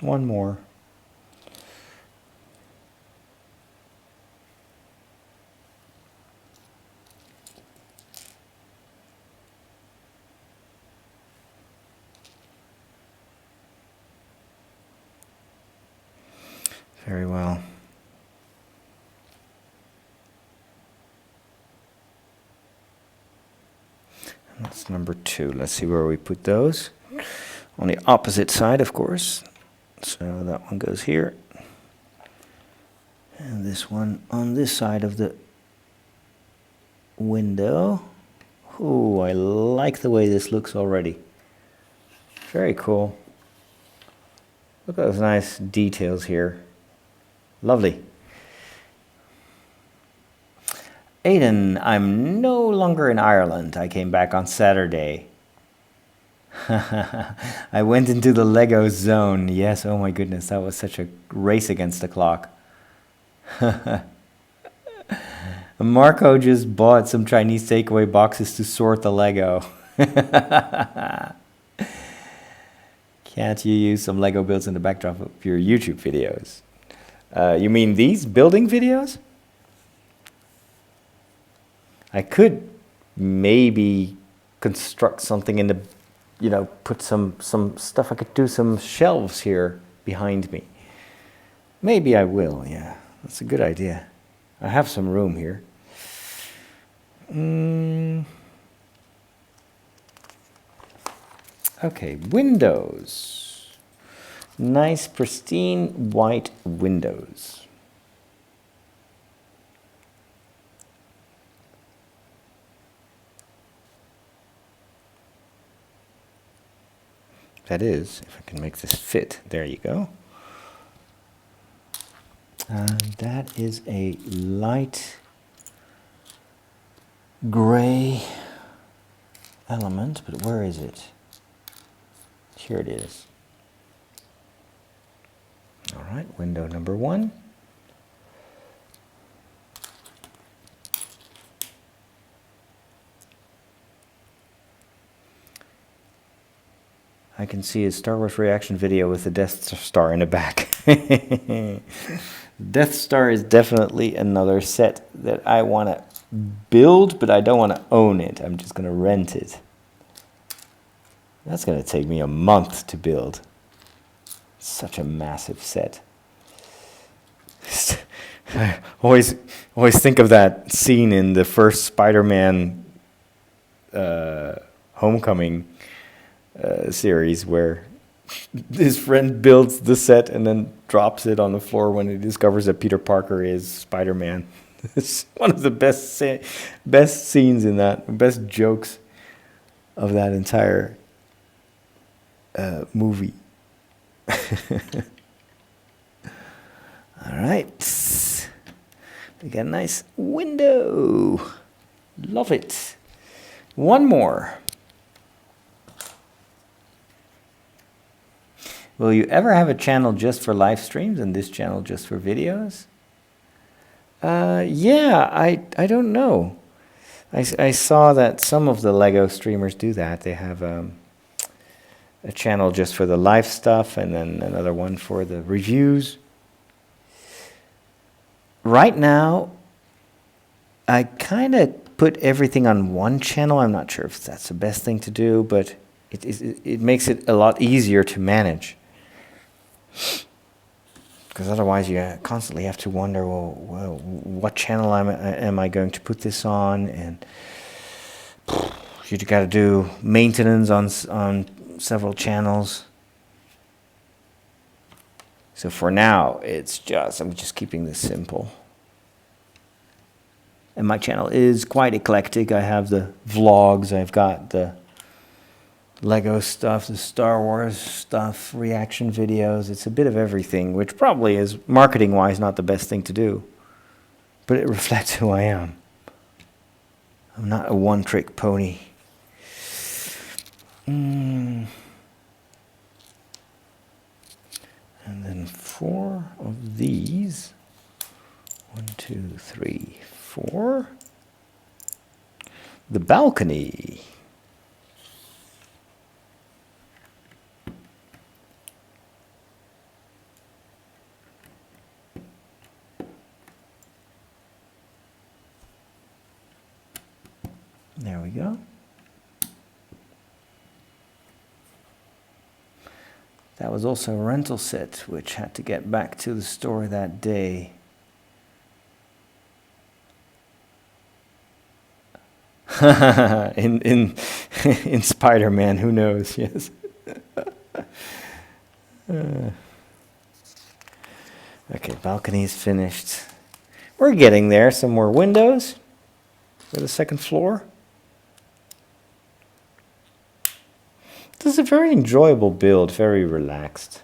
One more. Very well. And that's number 2. Let's see where we put those. On the opposite side, of course. So that one goes here. And this one on this side of the window. Ooh, I like the way this looks already. Very cool. Look at those nice details here. Lovely. Aidan, I'm no longer in Ireland. I came back on Saturday. I went into the Lego zone. Yes, oh my goodness, that was such a race against the clock. Marco just bought some Chinese takeaway boxes to sort the Lego. Can't you use some Lego builds in the backdrop of your YouTube videos? You mean these building videos? I could maybe construct something in the, put some stuff. I could do some shelves here behind me. Maybe I will, yeah. That's a good idea. I have some room here. Okay, windows. Nice, pristine, white windows. That is, if I can make this fit. There you go. That is a light gray element, but where is it? Here it is. All right, window number 1. I can see a Star Wars reaction video with the Death Star in the back. Death Star is definitely another set that I want to build, but I don't want to own it. I'm just going to rent it. That's going to take me a month to build. Such a massive set. I always think of that scene in the first Spider-Man Homecoming series where his friend builds the set and then drops it on the floor when he discovers that Peter Parker is Spider-Man. It's one of the best scenes in that, best jokes of that entire movie. All right, we got a nice window. Love it. One more. Will you ever have a channel just for live streams and this channel just for videos? Yeah, I don't know. I saw that some of the Lego streamers do that. They have a channel just for the live stuff and then another one for the reviews. Right now, I kind of put everything on one channel. I'm not sure if that's the best thing to do, but it makes it a lot easier to manage. Because otherwise you constantly have to wonder, well, what channel am I going to put this on? And you got to do maintenance on several channels. So for now, I'm just keeping this simple. And my channel is quite eclectic. I have the vlogs, I've got the Lego stuff, the Star Wars stuff, reaction videos. It's a bit of everything, which probably is marketing-wise not the best thing to do. But it reflects who I am. I'm not a one-trick pony. And then 4 of these. 1, 2, 3, 4. The balcony. There we go. That was also a rental set, which had to get back to the store that day. in Spider-Man, who knows? Yes. Okay, balcony is finished. We're getting there. Some more windows. for the second floor. This is a very enjoyable build, very relaxed.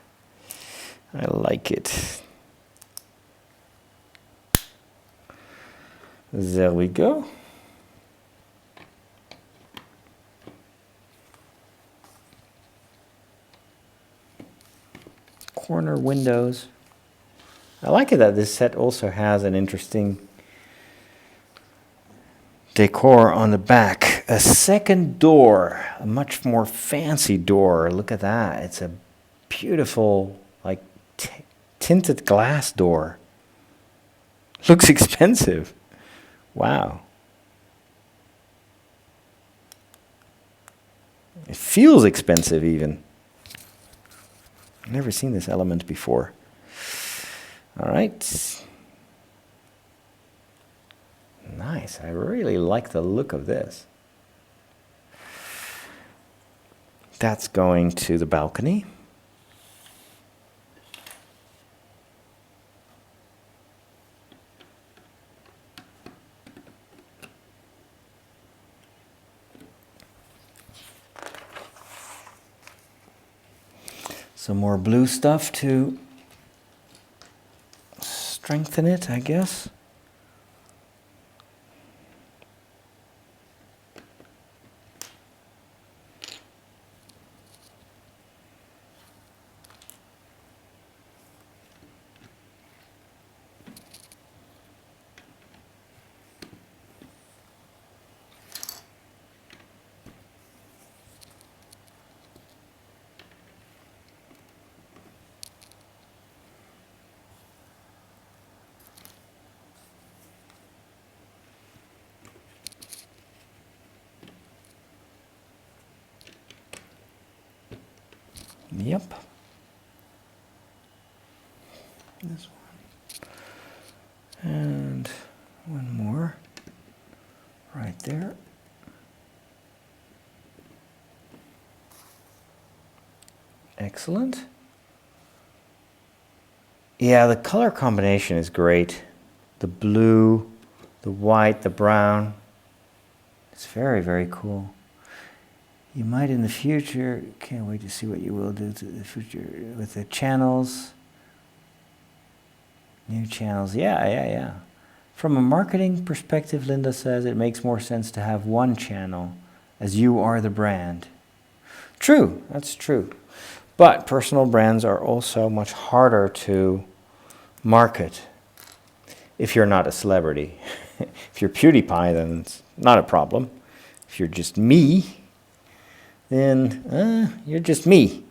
I like it. There we go. Corner windows. I like it that this set also has an interesting decor on the back. A second door, a much more fancy door. Look at that. It's a beautiful, like, tinted glass door. Looks expensive. Wow. It feels expensive even. I've never seen this element before. All right. Nice. I really like the look of this. That's going to the balcony. Some more blue stuff to strengthen it, I guess. Yep. This one. And one more. Right there. Excellent. Yeah, the color combination is great. The blue, the white, the brown. It's very, very cool. You might in the future, can't wait to see what you will do to the future with the channels. New channels, yeah. From a marketing perspective, Linda says it makes more sense to have one channel as you are the brand. True, that's true. But personal brands are also much harder to market if you're not a celebrity. If you're PewDiePie, then it's not a problem. If you're just me, then you're just me.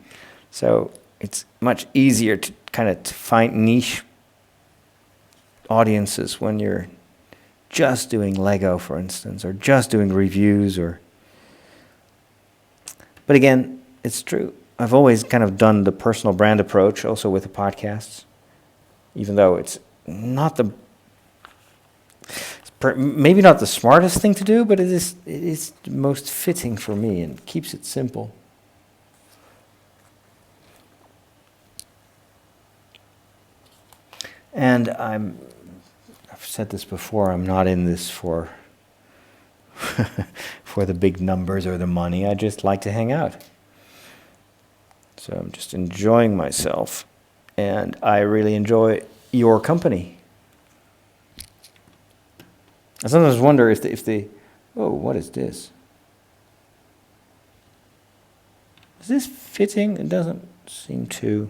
So it's much easier to kind of find niche audiences when you're just doing Lego, for instance, or just doing reviews. But again, it's true. I've always kind of done the personal brand approach also with the podcasts, even though it's not maybe not the smartest thing to do, but it is the most fitting for me and keeps it simple. And I've said this before, I'm not in this for for the big numbers or the money. I just like to hang out. So I'm just enjoying myself, and I really enjoy your company. I sometimes wonder if oh, what is this? Is this fitting? It doesn't seem to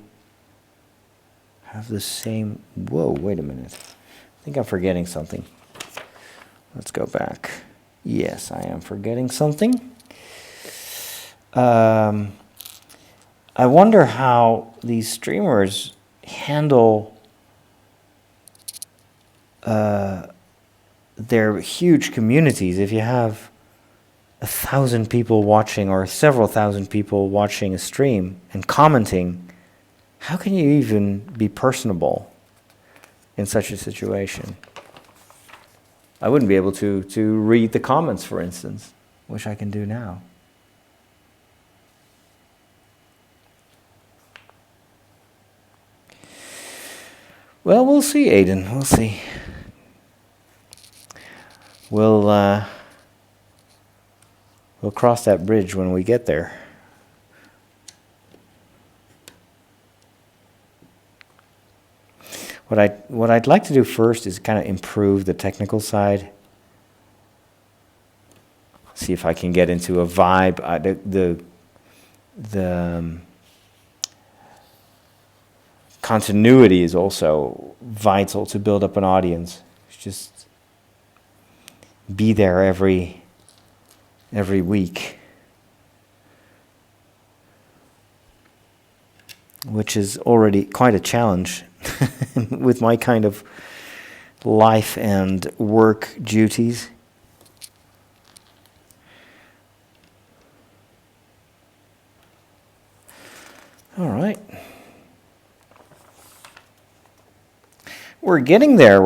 have the same, whoa, wait a minute. I think I'm forgetting something. Let's go back. Yes, I am forgetting something. I wonder how these streamers handle their huge communities. If you have 1,000 people watching or several thousand people watching a stream and commenting, how can you even be personable in such a situation? I wouldn't be able to read the comments, for instance, which I can do now. Well, we'll see, Aiden. We'll see. We'll We'll cross that bridge when we get there. What I'd like to do first is kind of improve the technical side. See if I can get into a vibe. The continuity is also vital to build up an audience. Just be there every week, which is already quite a challenge with my kind of life and work duties. All right. We're getting there.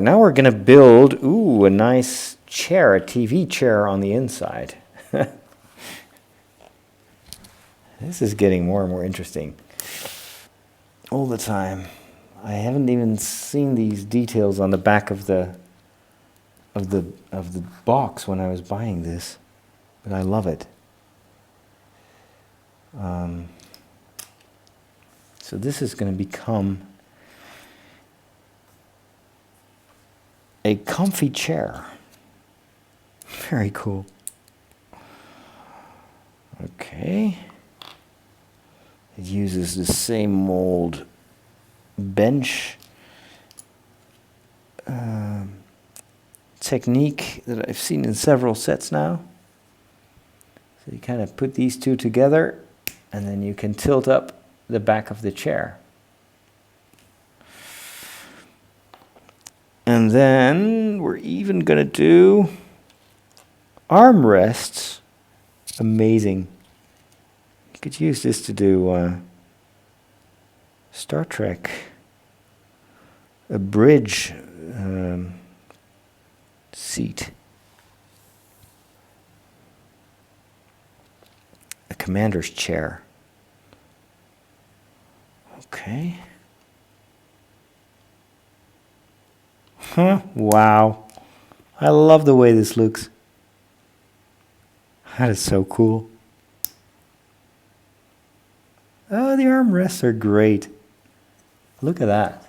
Now we're going to build, a nice chair, a TV chair on the inside. This is getting more and more interesting all the time. I haven't even seen these details on the back of the box when I was buying this, but I love it. So this is going to become a comfy chair. Very cool. Okay. It uses the same mold bench technique that I've seen in several sets now. So you kind of put these two together and then you can tilt up the back of the chair. And then we're even going to do armrests. Amazing. You could use this to do Star Trek, a bridge seat, a commander's chair. Okay. Wow. I love the way this looks. That is so cool. Oh, the armrests are great. Look at that.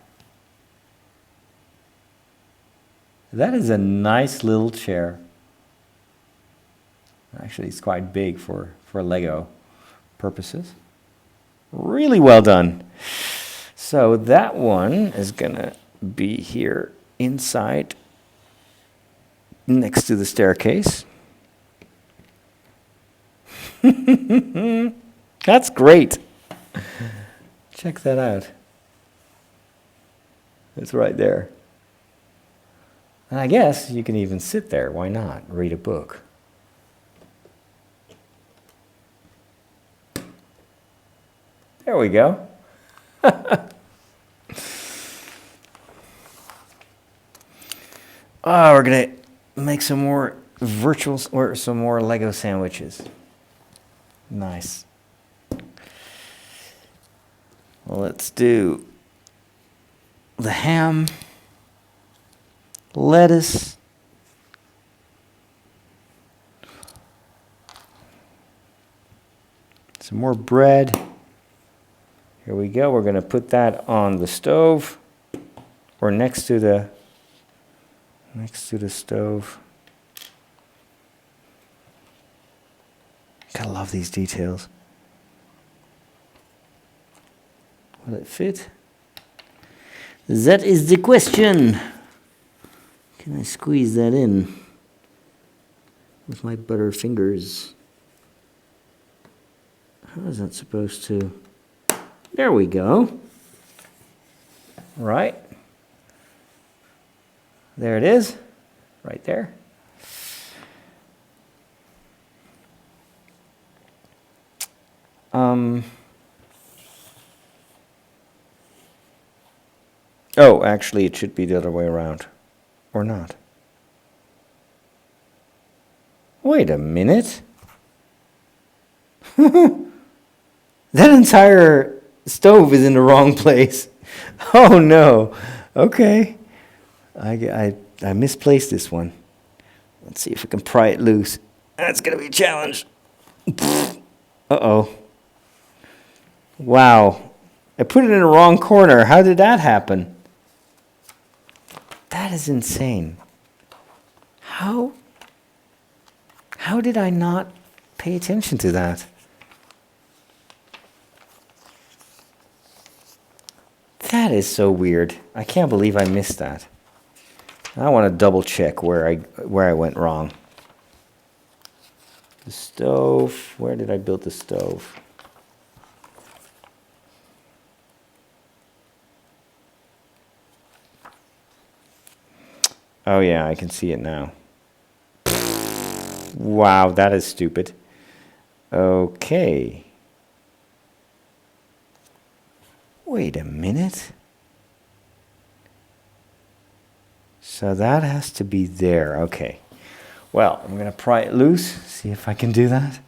That is a nice little chair. Actually, it's quite big for Lego purposes. Really well done. So that one is gonna be here inside next to the staircase. That's great. Check that out. It's right there. And I guess you can even sit there. Why not? Read a book. There we go. We're going to make some more or some more Lego sandwiches. Nice. Well, let's do the ham, lettuce, some more bread. Here we go. We're going to put that on the stove or next to the stove. Gotta love these details. Will it fit? That is the question. Can I squeeze that in with my butter fingers? How is that supposed to? There we go. Right. There it is. Right there. Oh, actually, it should be the other way around. Or not. Wait a minute. That entire stove is in the wrong place. Oh, no. Okay. I misplaced this one. Let's see if I can pry it loose. That's gonna be a challenge. Uh-oh. Wow. I put it in the wrong corner. How did that happen? That is insane. How did I not pay attention to that? That is so weird. I can't believe I missed that. I want to double check where I went wrong. The stove. Where did I build the stove? Oh yeah, I can see it now. Wow, that is stupid. Okay. Wait a minute. So that has to be there. Okay. Well, I'm going to pry it loose, see if I can do that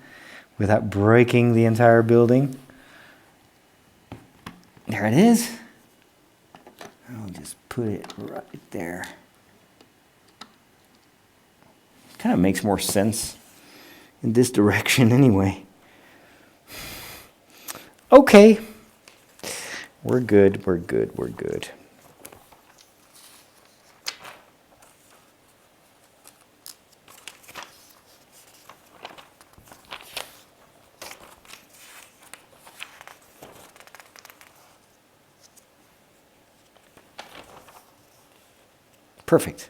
without breaking the entire building. There it is. I'll just put it right there. Kind of makes more sense in this direction anyway. Okay. We're good, we're good, we're good. Perfect.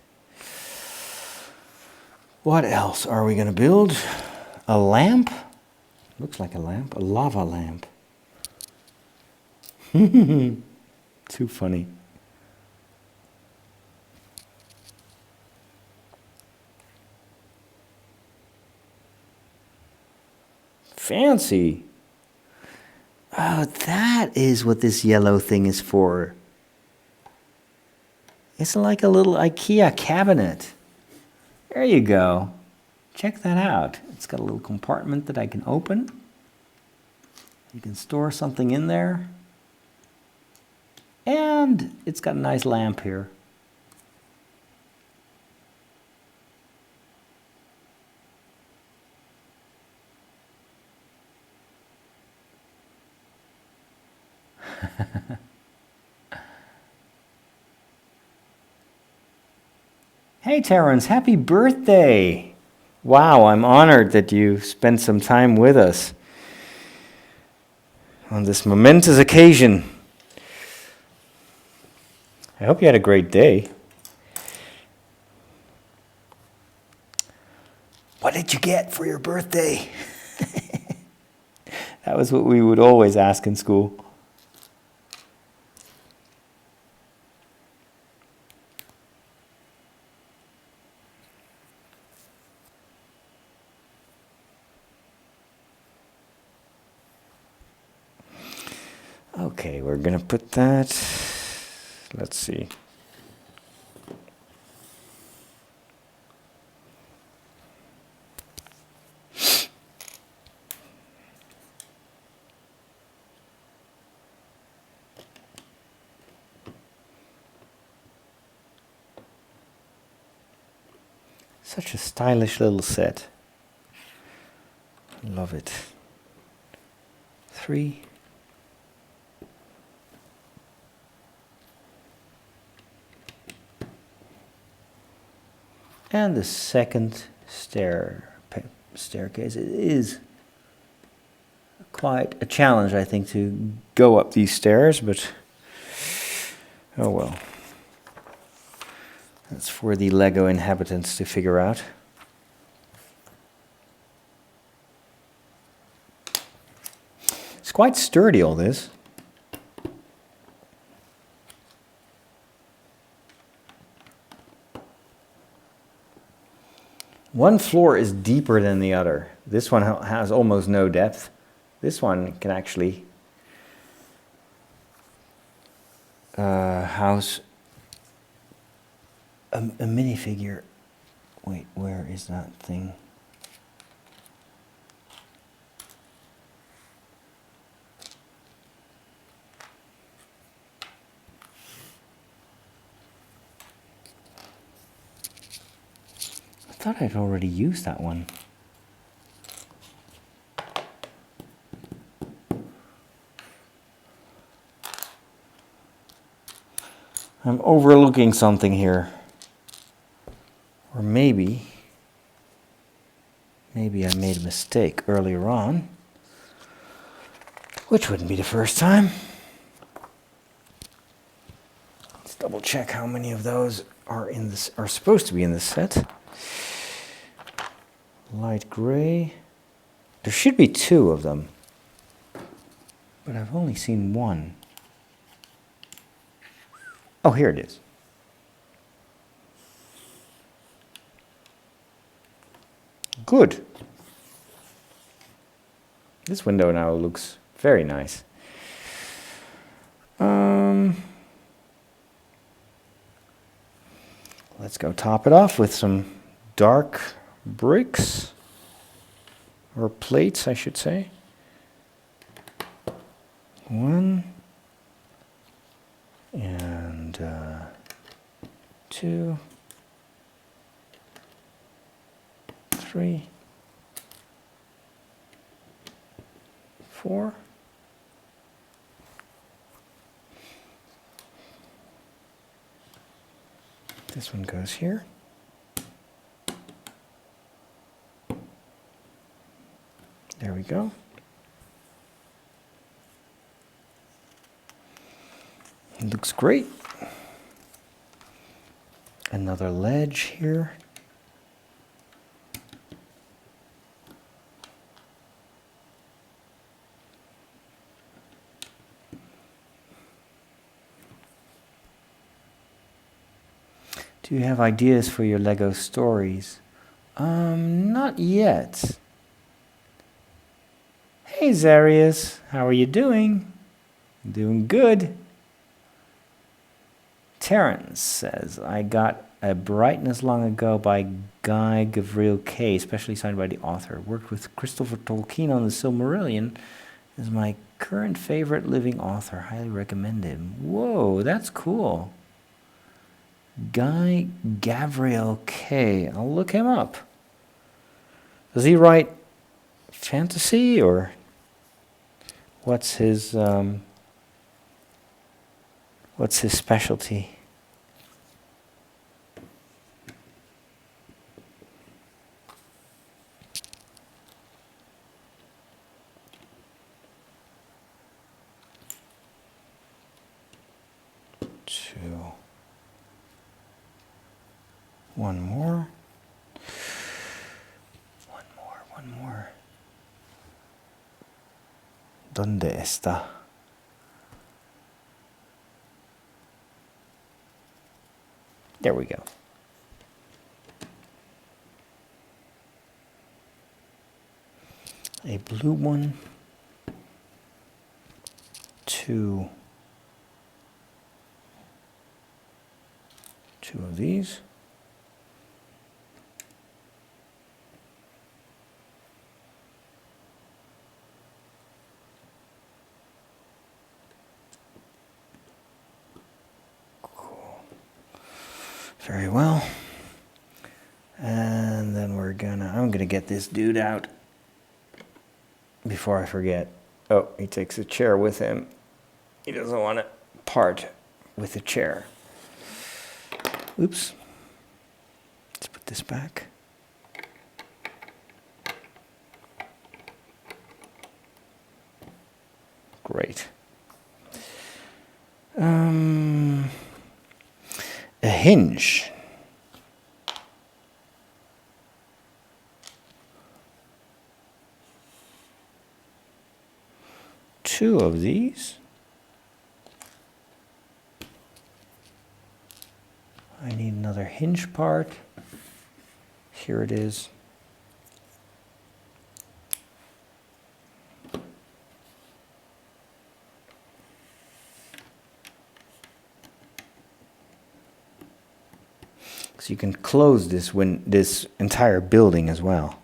What else are we going to build? A lamp? Looks like a lamp. A lava lamp. Too funny. Fancy. Oh, that is what this yellow thing is for. It's like a little IKEA cabinet. There you go. Check that out. It's got a little compartment that I can open. You can store something in there. And it's got a nice lamp here. Hey Terrence, happy birthday! Wow, I'm honored that you spent some time with us on this momentous occasion. I hope you had a great day. What did you get for your birthday? That was what we would always ask in school. Okay, we're gonna put that, let's see. Such a stylish little set. Love it. 3. And the second staircase. It is quite a challenge, I think, to go up these stairs, but oh well. That's for the Lego inhabitants to figure out. It's quite sturdy, all this. One floor is deeper than the other. This one has almost no depth. This one can actually house a minifigure. Wait, where is that thing? I thought I'd already used that one. I'm overlooking something here. Or maybe I made a mistake earlier on, which wouldn't be the first time. Let's double check how many of those are supposed to be in this set. Light gray. There should be 2 of them, but I've only seen 1. Oh, here it is. Good. This window now looks very nice. Let's go top it off with some dark bricks, or plates, I should say. 1 and 2, 3, 4. This one goes here. There we go. It looks great. Another ledge here. Do you have ideas for your Lego stories? Not yet. Hey Zarius, how are you doing? Doing good. Terrence says, I got A Brightness long ago by Guy Gavriel Kay, especially signed by the author. Worked with Christopher Tolkien on the Silmarillion. Is my current favorite living author. Highly recommend him. Whoa, that's cool. Guy Gavriel Kay. I'll look him up. Does he write fantasy, or what's his specialty? One more. ¿Dónde está? There we go. A blue one. 2 of these. Very well. And then I'm gonna get this dude out before I forget. Oh, he takes a chair with him. He doesn't want to part with the chair. Oops. Let's put this back. Great. A hinge. Two of these. I need another hinge part. Here it is. So you can close this entire building as well.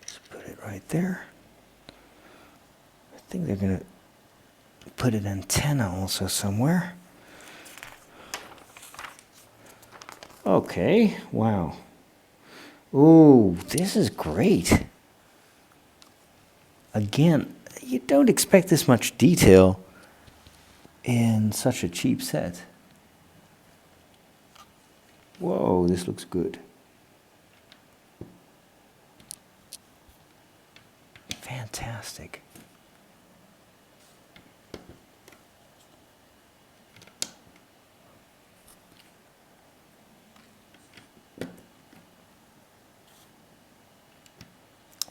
Just put it right there. I think they're going to put an antenna also somewhere. Okay, wow. Ooh, this is great. Again, you don't expect this much detail in such a cheap set. Whoa, this looks good. Fantastic.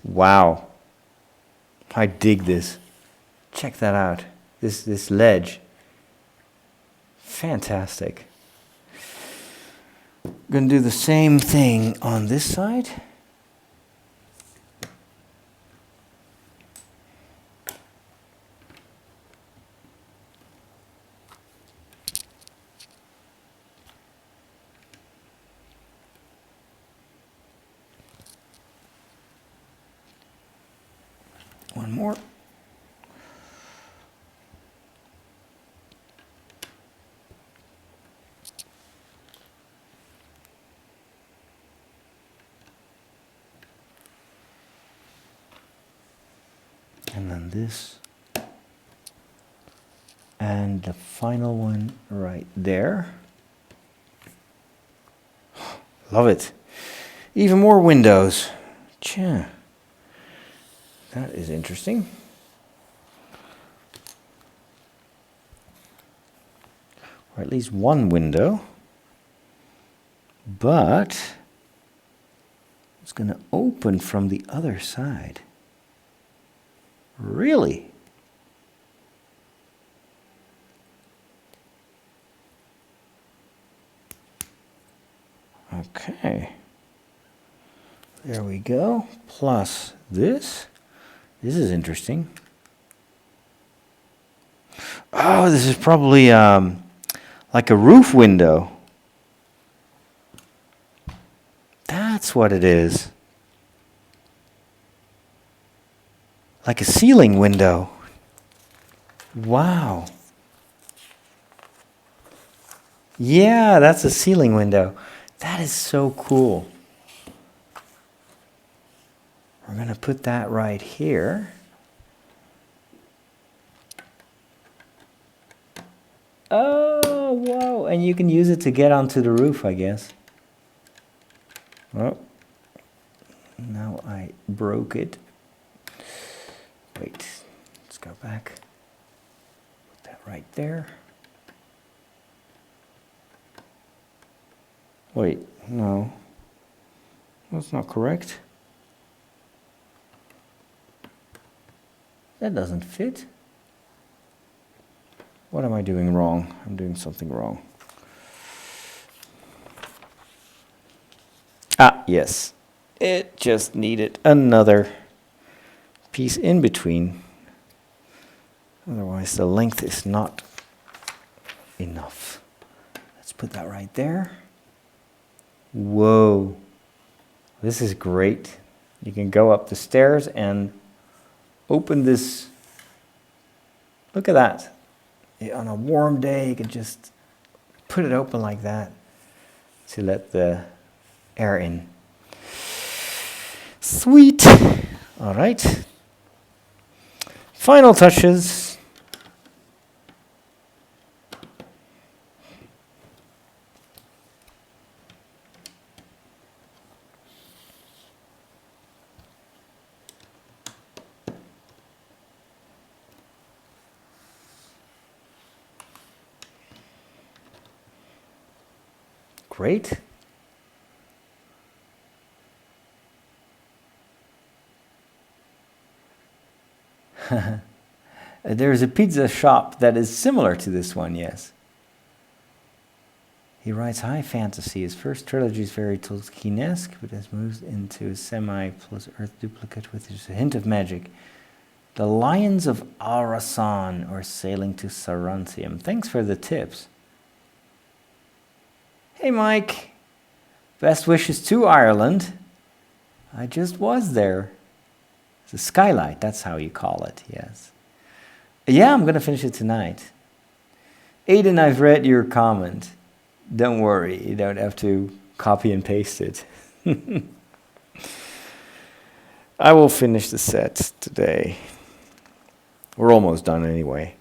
Wow. I dig this. Check that out. This ledge. Fantastic. I'm going to do the same thing on this side. One more. And then this. And the final one right there. Love it. Even more windows. Tja. That is interesting. Or at least one window. But it's going to open from the other side. Really? Okay. There we go. Plus this. This is interesting. Oh, this is probably like a roof window. That's what it is. Like a ceiling window. Wow. Yeah, that's a ceiling window. That is so cool. We're going to put that right here. Oh, whoa. And you can use it to get onto the roof, I guess. Oh. Now I broke it. Wait. Let's go back. Put that right there. Wait. No. That's not correct. That doesn't fit. What am I doing wrong? I'm doing something wrong. Ah, yes. It just needed another piece in between. Otherwise, the length is not enough. Let's put that right there. Whoa. This is great. You can go up the stairs and open this. Look at that. On a warm day, you can just put it open like that to let the air in. Sweet. All right. Final touches. Great. There's a pizza shop that is similar to this one, yes. He writes high fantasy. His first trilogy is very Tolkien-esque, but has moved into a semi-plus-earth duplicate with just a hint of magic. The Lions of Arasan, or Sailing to Sarantium. Thanks for the tips. Hey Mike, best wishes to Ireland. I just was there. It's a skylight, that's how you call it, yes. Yeah, I'm going to finish it tonight. Aiden, I've read your comment. Don't worry, you don't have to copy and paste it. I will finish the set today. We're almost done anyway.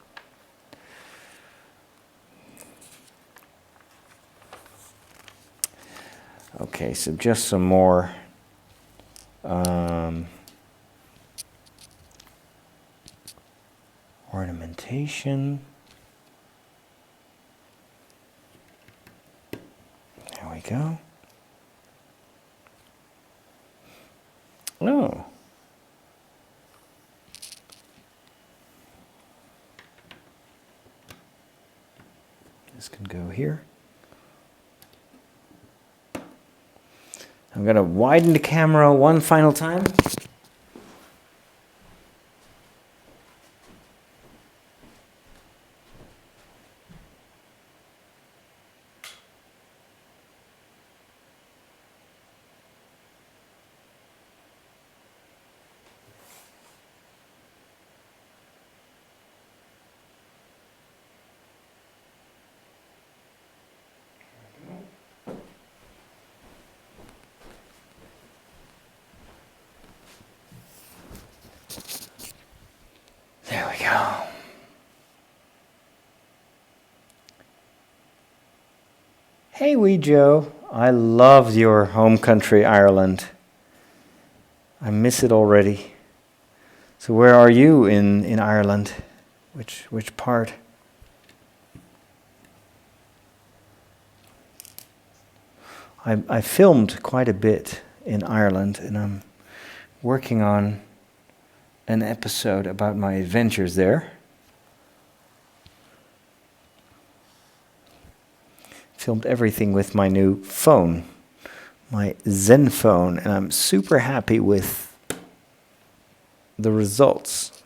Okay, so just some more ornamentation. There we go. Oh. This can go here. I'm going to widen the camera one final time. There we go. Hey, wee Joe. I love your home country, Ireland. I miss it already. So where are you in Ireland? Which part? I filmed quite a bit in Ireland, and I'm working on an episode about my adventures there. Filmed everything with my new phone, my Zen phone, and I'm super happy with the results.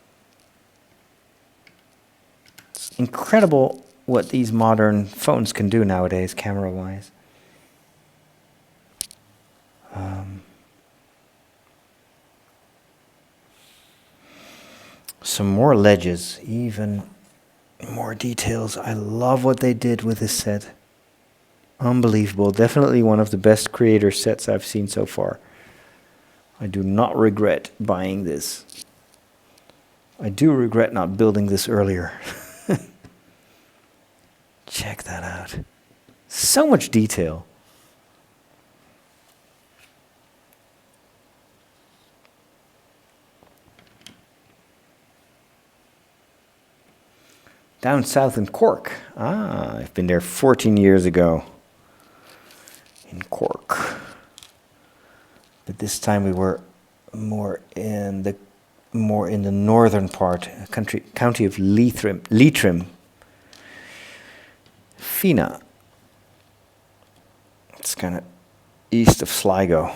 It's incredible what these modern phones can do nowadays, camera-wise. Some more ledges, even more details. I love what they did with this set. Unbelievable. Definitely one of the best creator sets I've seen so far. I do not regret buying this. I do regret not building this earlier. Check that out. So much detail. Down south in Cork. I've been there 14 years ago. In Cork. But this time we were more in the northern part, county of Leitrim. Fina. It's kind of east of Sligo.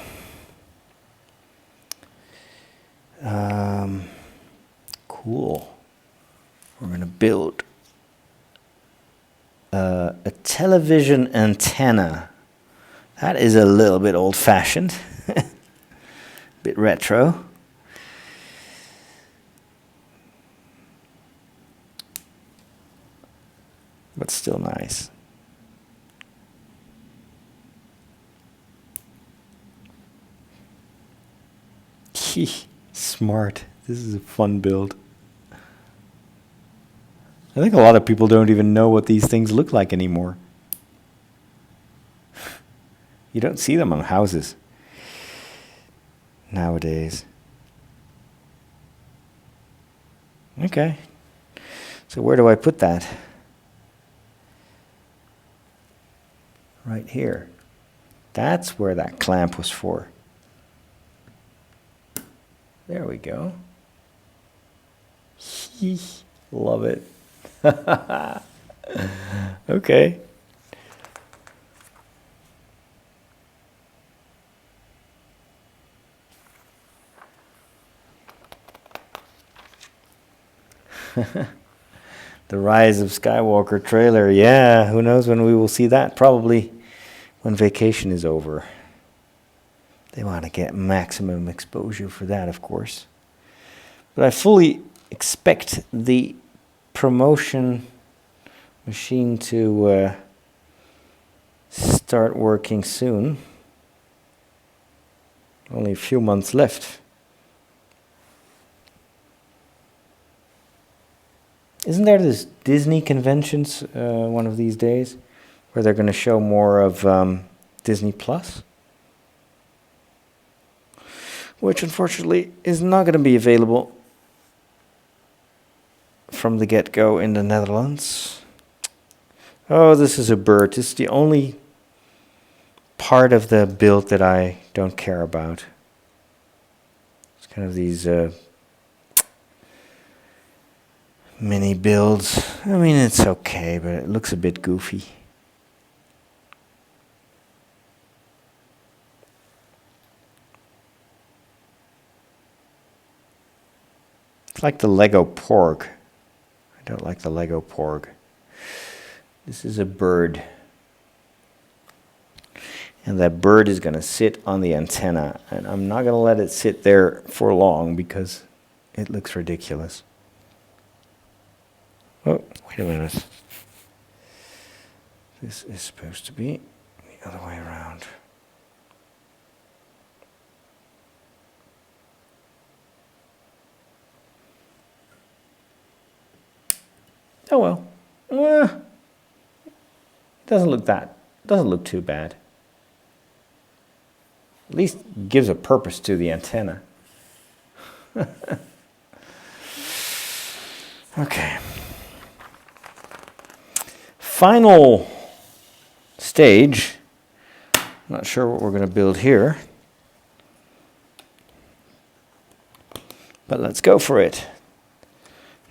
Cool. We're going to build a television antenna. That is a little bit old-fashioned, bit retro. But still nice. Smart. This is a fun build. I think a lot of people don't even know what these things look like anymore. You don't see them on houses nowadays. Okay. So where do I put that? Right here. That's where that clamp was for. There we go. Love it. Okay. The Rise of Skywalker trailer. Yeah, who knows when we will see that? Probably when vacation is over. They want to get maximum exposure for that, of course. But I fully expect the promotion machine to start working soon. Only a few months left Isn't there this Disney conventions one of these days where they're going to show more of Disney Plus? Which unfortunately is not going to be available from the get-go in the Netherlands. Oh, this is a bird. This is the only part of the build that I don't care about. It's kind of these mini builds. I mean, it's okay, but it looks a bit goofy. It's like the Lego porg. I don't like the Lego porg. This is a bird. And that bird is going to sit on the antenna. And I'm not going to let it sit there for long because it looks ridiculous. Oh, wait a minute. This is supposed to be the other way around. Oh well. Doesn't look too bad. At least gives a purpose to the antenna. Okay. Final stage. Not sure what we're going to build here. But let's go for it.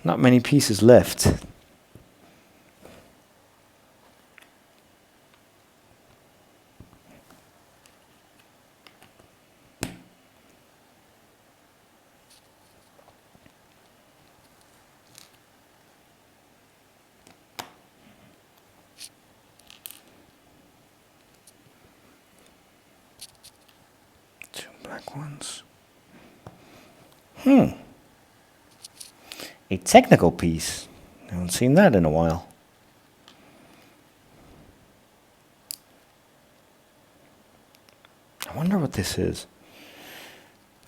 Not many pieces left. Black ones. A technical piece. I haven't seen that in a while. I wonder what this is.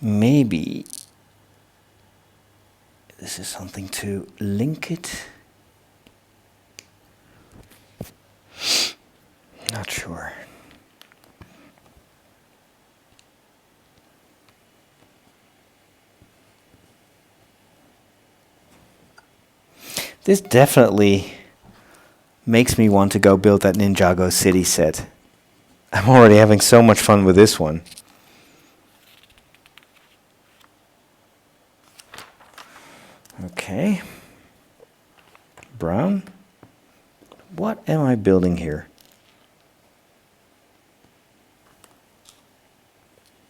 Maybe this is something to link it. Not sure. This definitely makes me want to go build that Ninjago City set. I'm already having so much fun with this one. Okay. Brown. What am I building here?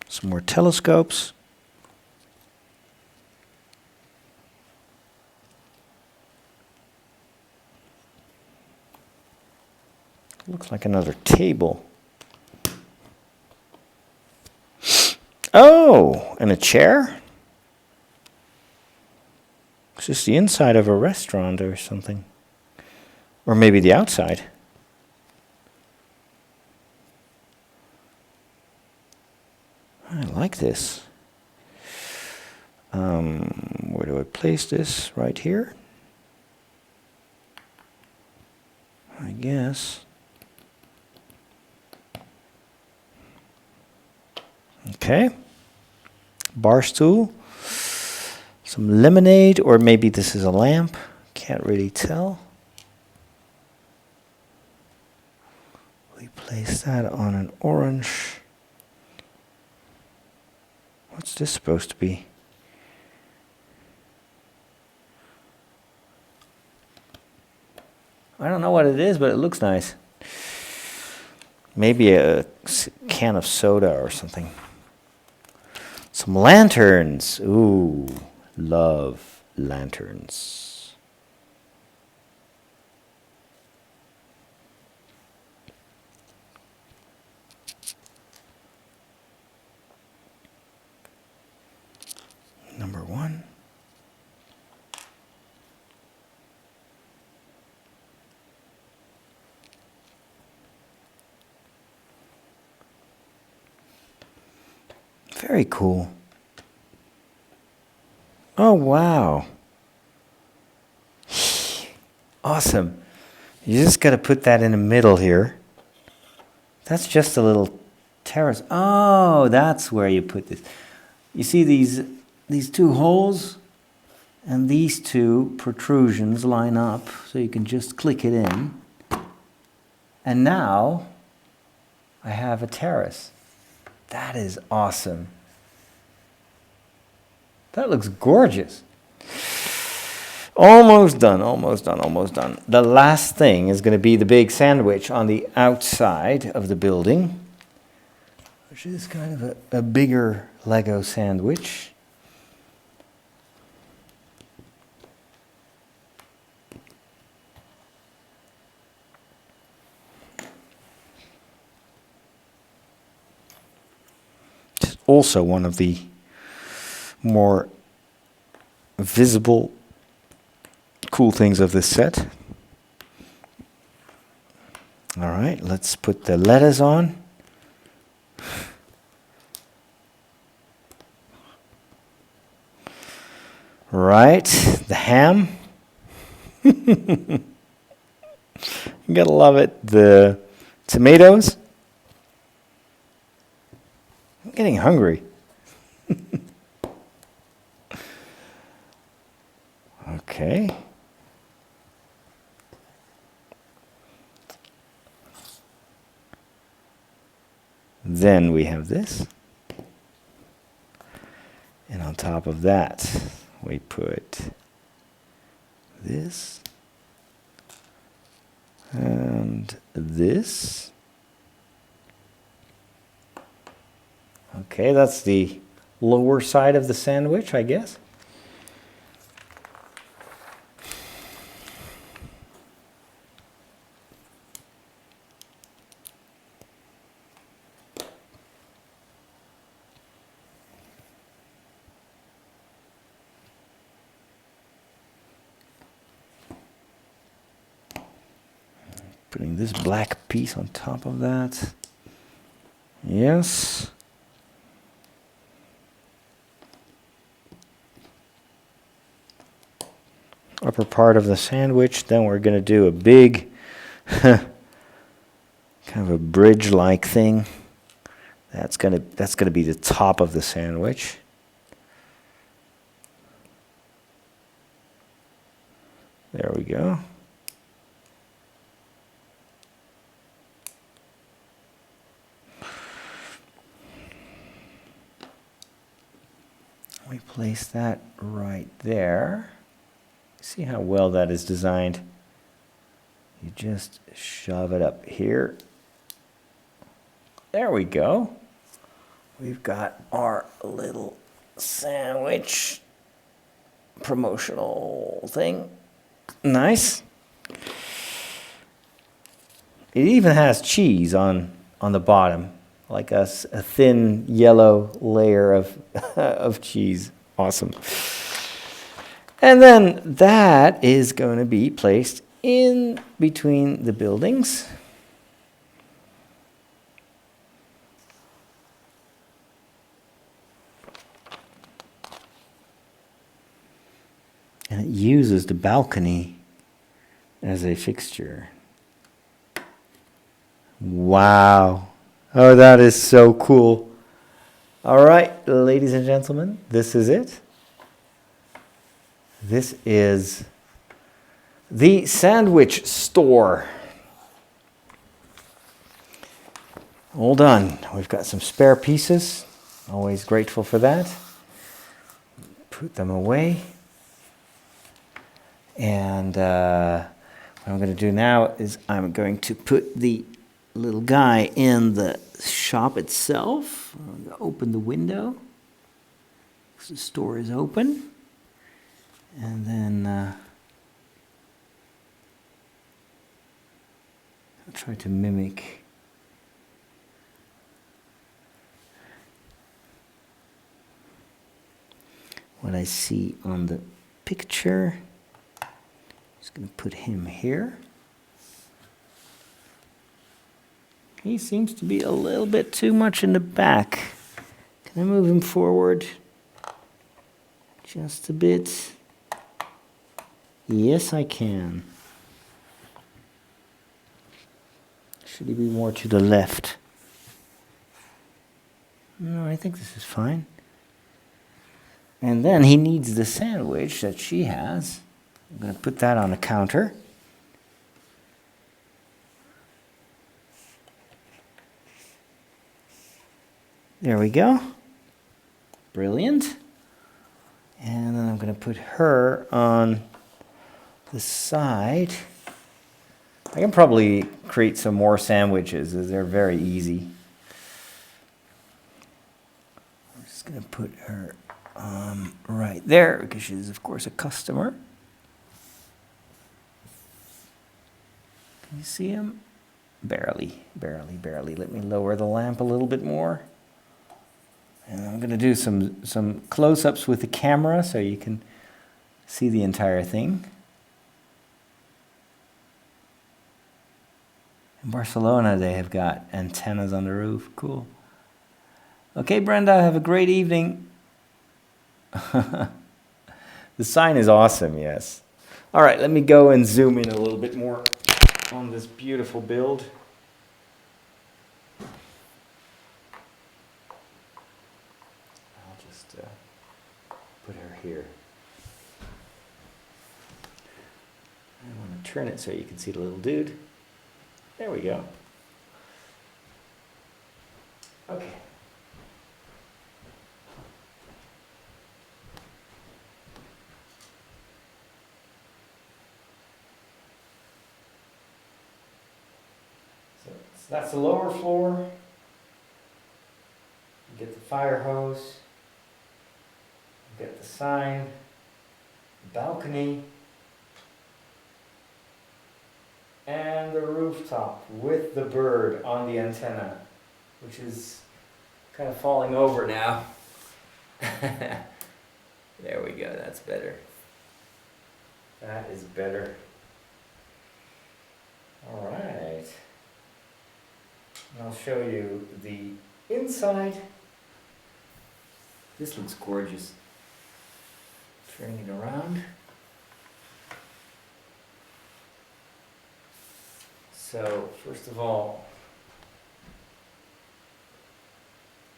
Some more telescopes. Looks like another table. Oh, and a chair? It's just the inside of a restaurant or something. Or maybe the outside. I like this. Where do I place this? Right here? I guess. Okay. Bar stool. Some lemonade, or maybe this is a lamp. Can't really tell. We place that on an orange. What's this supposed to be? I don't know what it is, but it looks nice. Maybe a can of soda or something. Some lanterns. Ooh, love lanterns. Number one. Very cool. Oh, wow. Awesome. You just got to put that in the middle here. That's just a little terrace. Oh, that's where you put this. You see these two holes and these two protrusions line up, so you can just click it in. And now I have a terrace. That is awesome. That looks gorgeous. Almost done, almost done, almost done. The last thing is going to be the big sandwich on the outside of the building, which is kind of a bigger Lego sandwich. It's also one of the more visible cool things of this set. All right, let's put the lettuce on. Right, the ham. You gotta love it. The tomatoes. I'm getting hungry. Okay. Then we have this. And on top of that, we put this and this. Okay, that's the lower side of the sandwich, I guess. Putting this black piece on top of that. Yes. Upper part of the sandwich. Then we're going to do a big, kind of a bridge-like thing. That's gonna be the top of the sandwich. There we go. We place that right there. See how well that is designed? You just shove it up here. There we go. We've got our little sandwich promotional thing. Nice. It even has cheese on the bottom. Like a thin yellow layer of cheese. Awesome. And then that is going to be placed in between the buildings. And it uses the balcony as a fixture. Wow. Oh, that is so cool. All right, ladies and gentlemen, this is it. This is the sandwich store. All done. We've got some spare pieces. Always grateful for that. Put them away. And what I'm going to do now is I'm going to put the little guy in the shop itself. I'm going to open the window. The store is open. And then I'll try to mimic what I see on the picture. Just going to put him here. He seems to be a little bit too much in the back. Can I move him forward? Just a bit. Yes, I can. should he be more to the left? No, I think this is fine. And then he needs the sandwich that she has. I'm going to put that on the counter. There we go. Brilliant. And then I'm going to put her on the side. I can probably create some more sandwiches as they're very easy. I'm just going to put her right there because she's of course a customer. Can you see him? Barely. Let me lower the lamp a little bit more. And I'm going to do some close-ups with the camera so you can see the entire thing. In Barcelona, they have got antennas on the roof. Cool. Okay, Brenda, have a great evening. The sign is awesome, yes. All right, let me go and zoom in a little bit more on this beautiful build. I'll just put her here. I want to turn it so you can see the little dude. There we go. Okay. So that's the lower floor. You get the fire hose. You get the sign, the balcony, and the rooftop with the bird on the antenna, which is kind of falling over now. There we go, that's better. That is better. All right. I'll show you the inside. This looks gorgeous. Turning it around. So, first of all,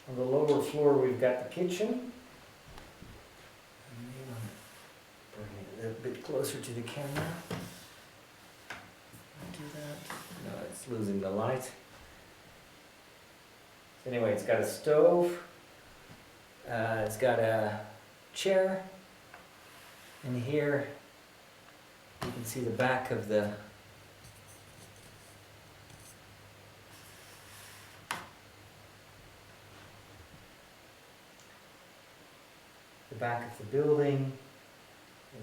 on the lower floor we've got the kitchen. Bring it a little bit closer to the camera. Do that. No, it's losing the light. Anyway, it's got a stove. It's got a chair. And here you can see the back of the building.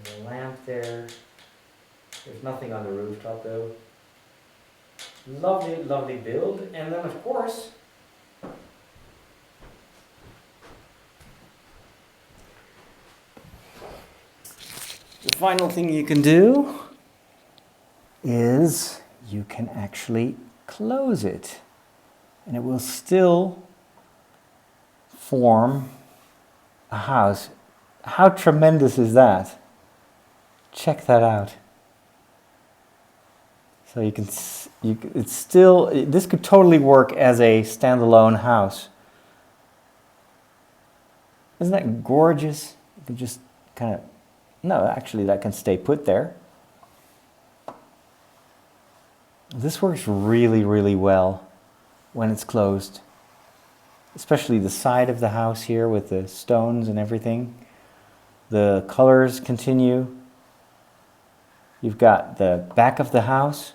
There's a lamp there. There's nothing on the rooftop though. Lovely, lovely build. And then of course, the final thing you can do is you can actually close it and it will still form a house. How tremendous is that? Check that out. So you can, it's still, this could totally work as a standalone house. Isn't that gorgeous? You can just kind of, no, actually that can stay put there. This works really, really well when it's closed. Especially the side of the house here with the stones and everything. The colors continue. You've got the back of the house.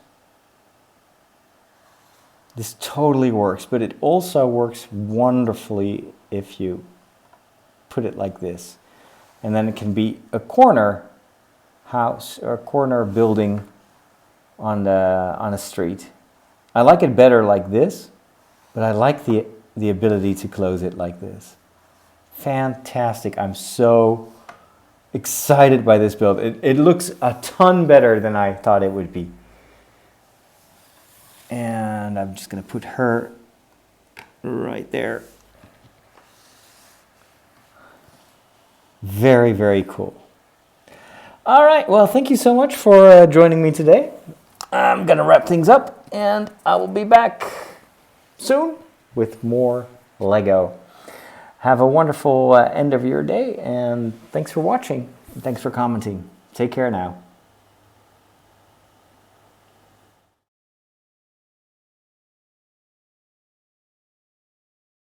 This totally works, but it also works wonderfully if you put it like this. And then it can be a corner house or a corner building on a street. I like it better like this, but I like the ability to close it like this. Fantastic. I'm so excited by this build. It looks a ton better than I thought it would be. And I'm just going to put her right there. Very, very cool. All right. Well, thank you so much for joining me today. I'm going to wrap things up, and I will be back soon with more Lego. Have a wonderful end of your day, and thanks for watching. Thanks for commenting. Take care now.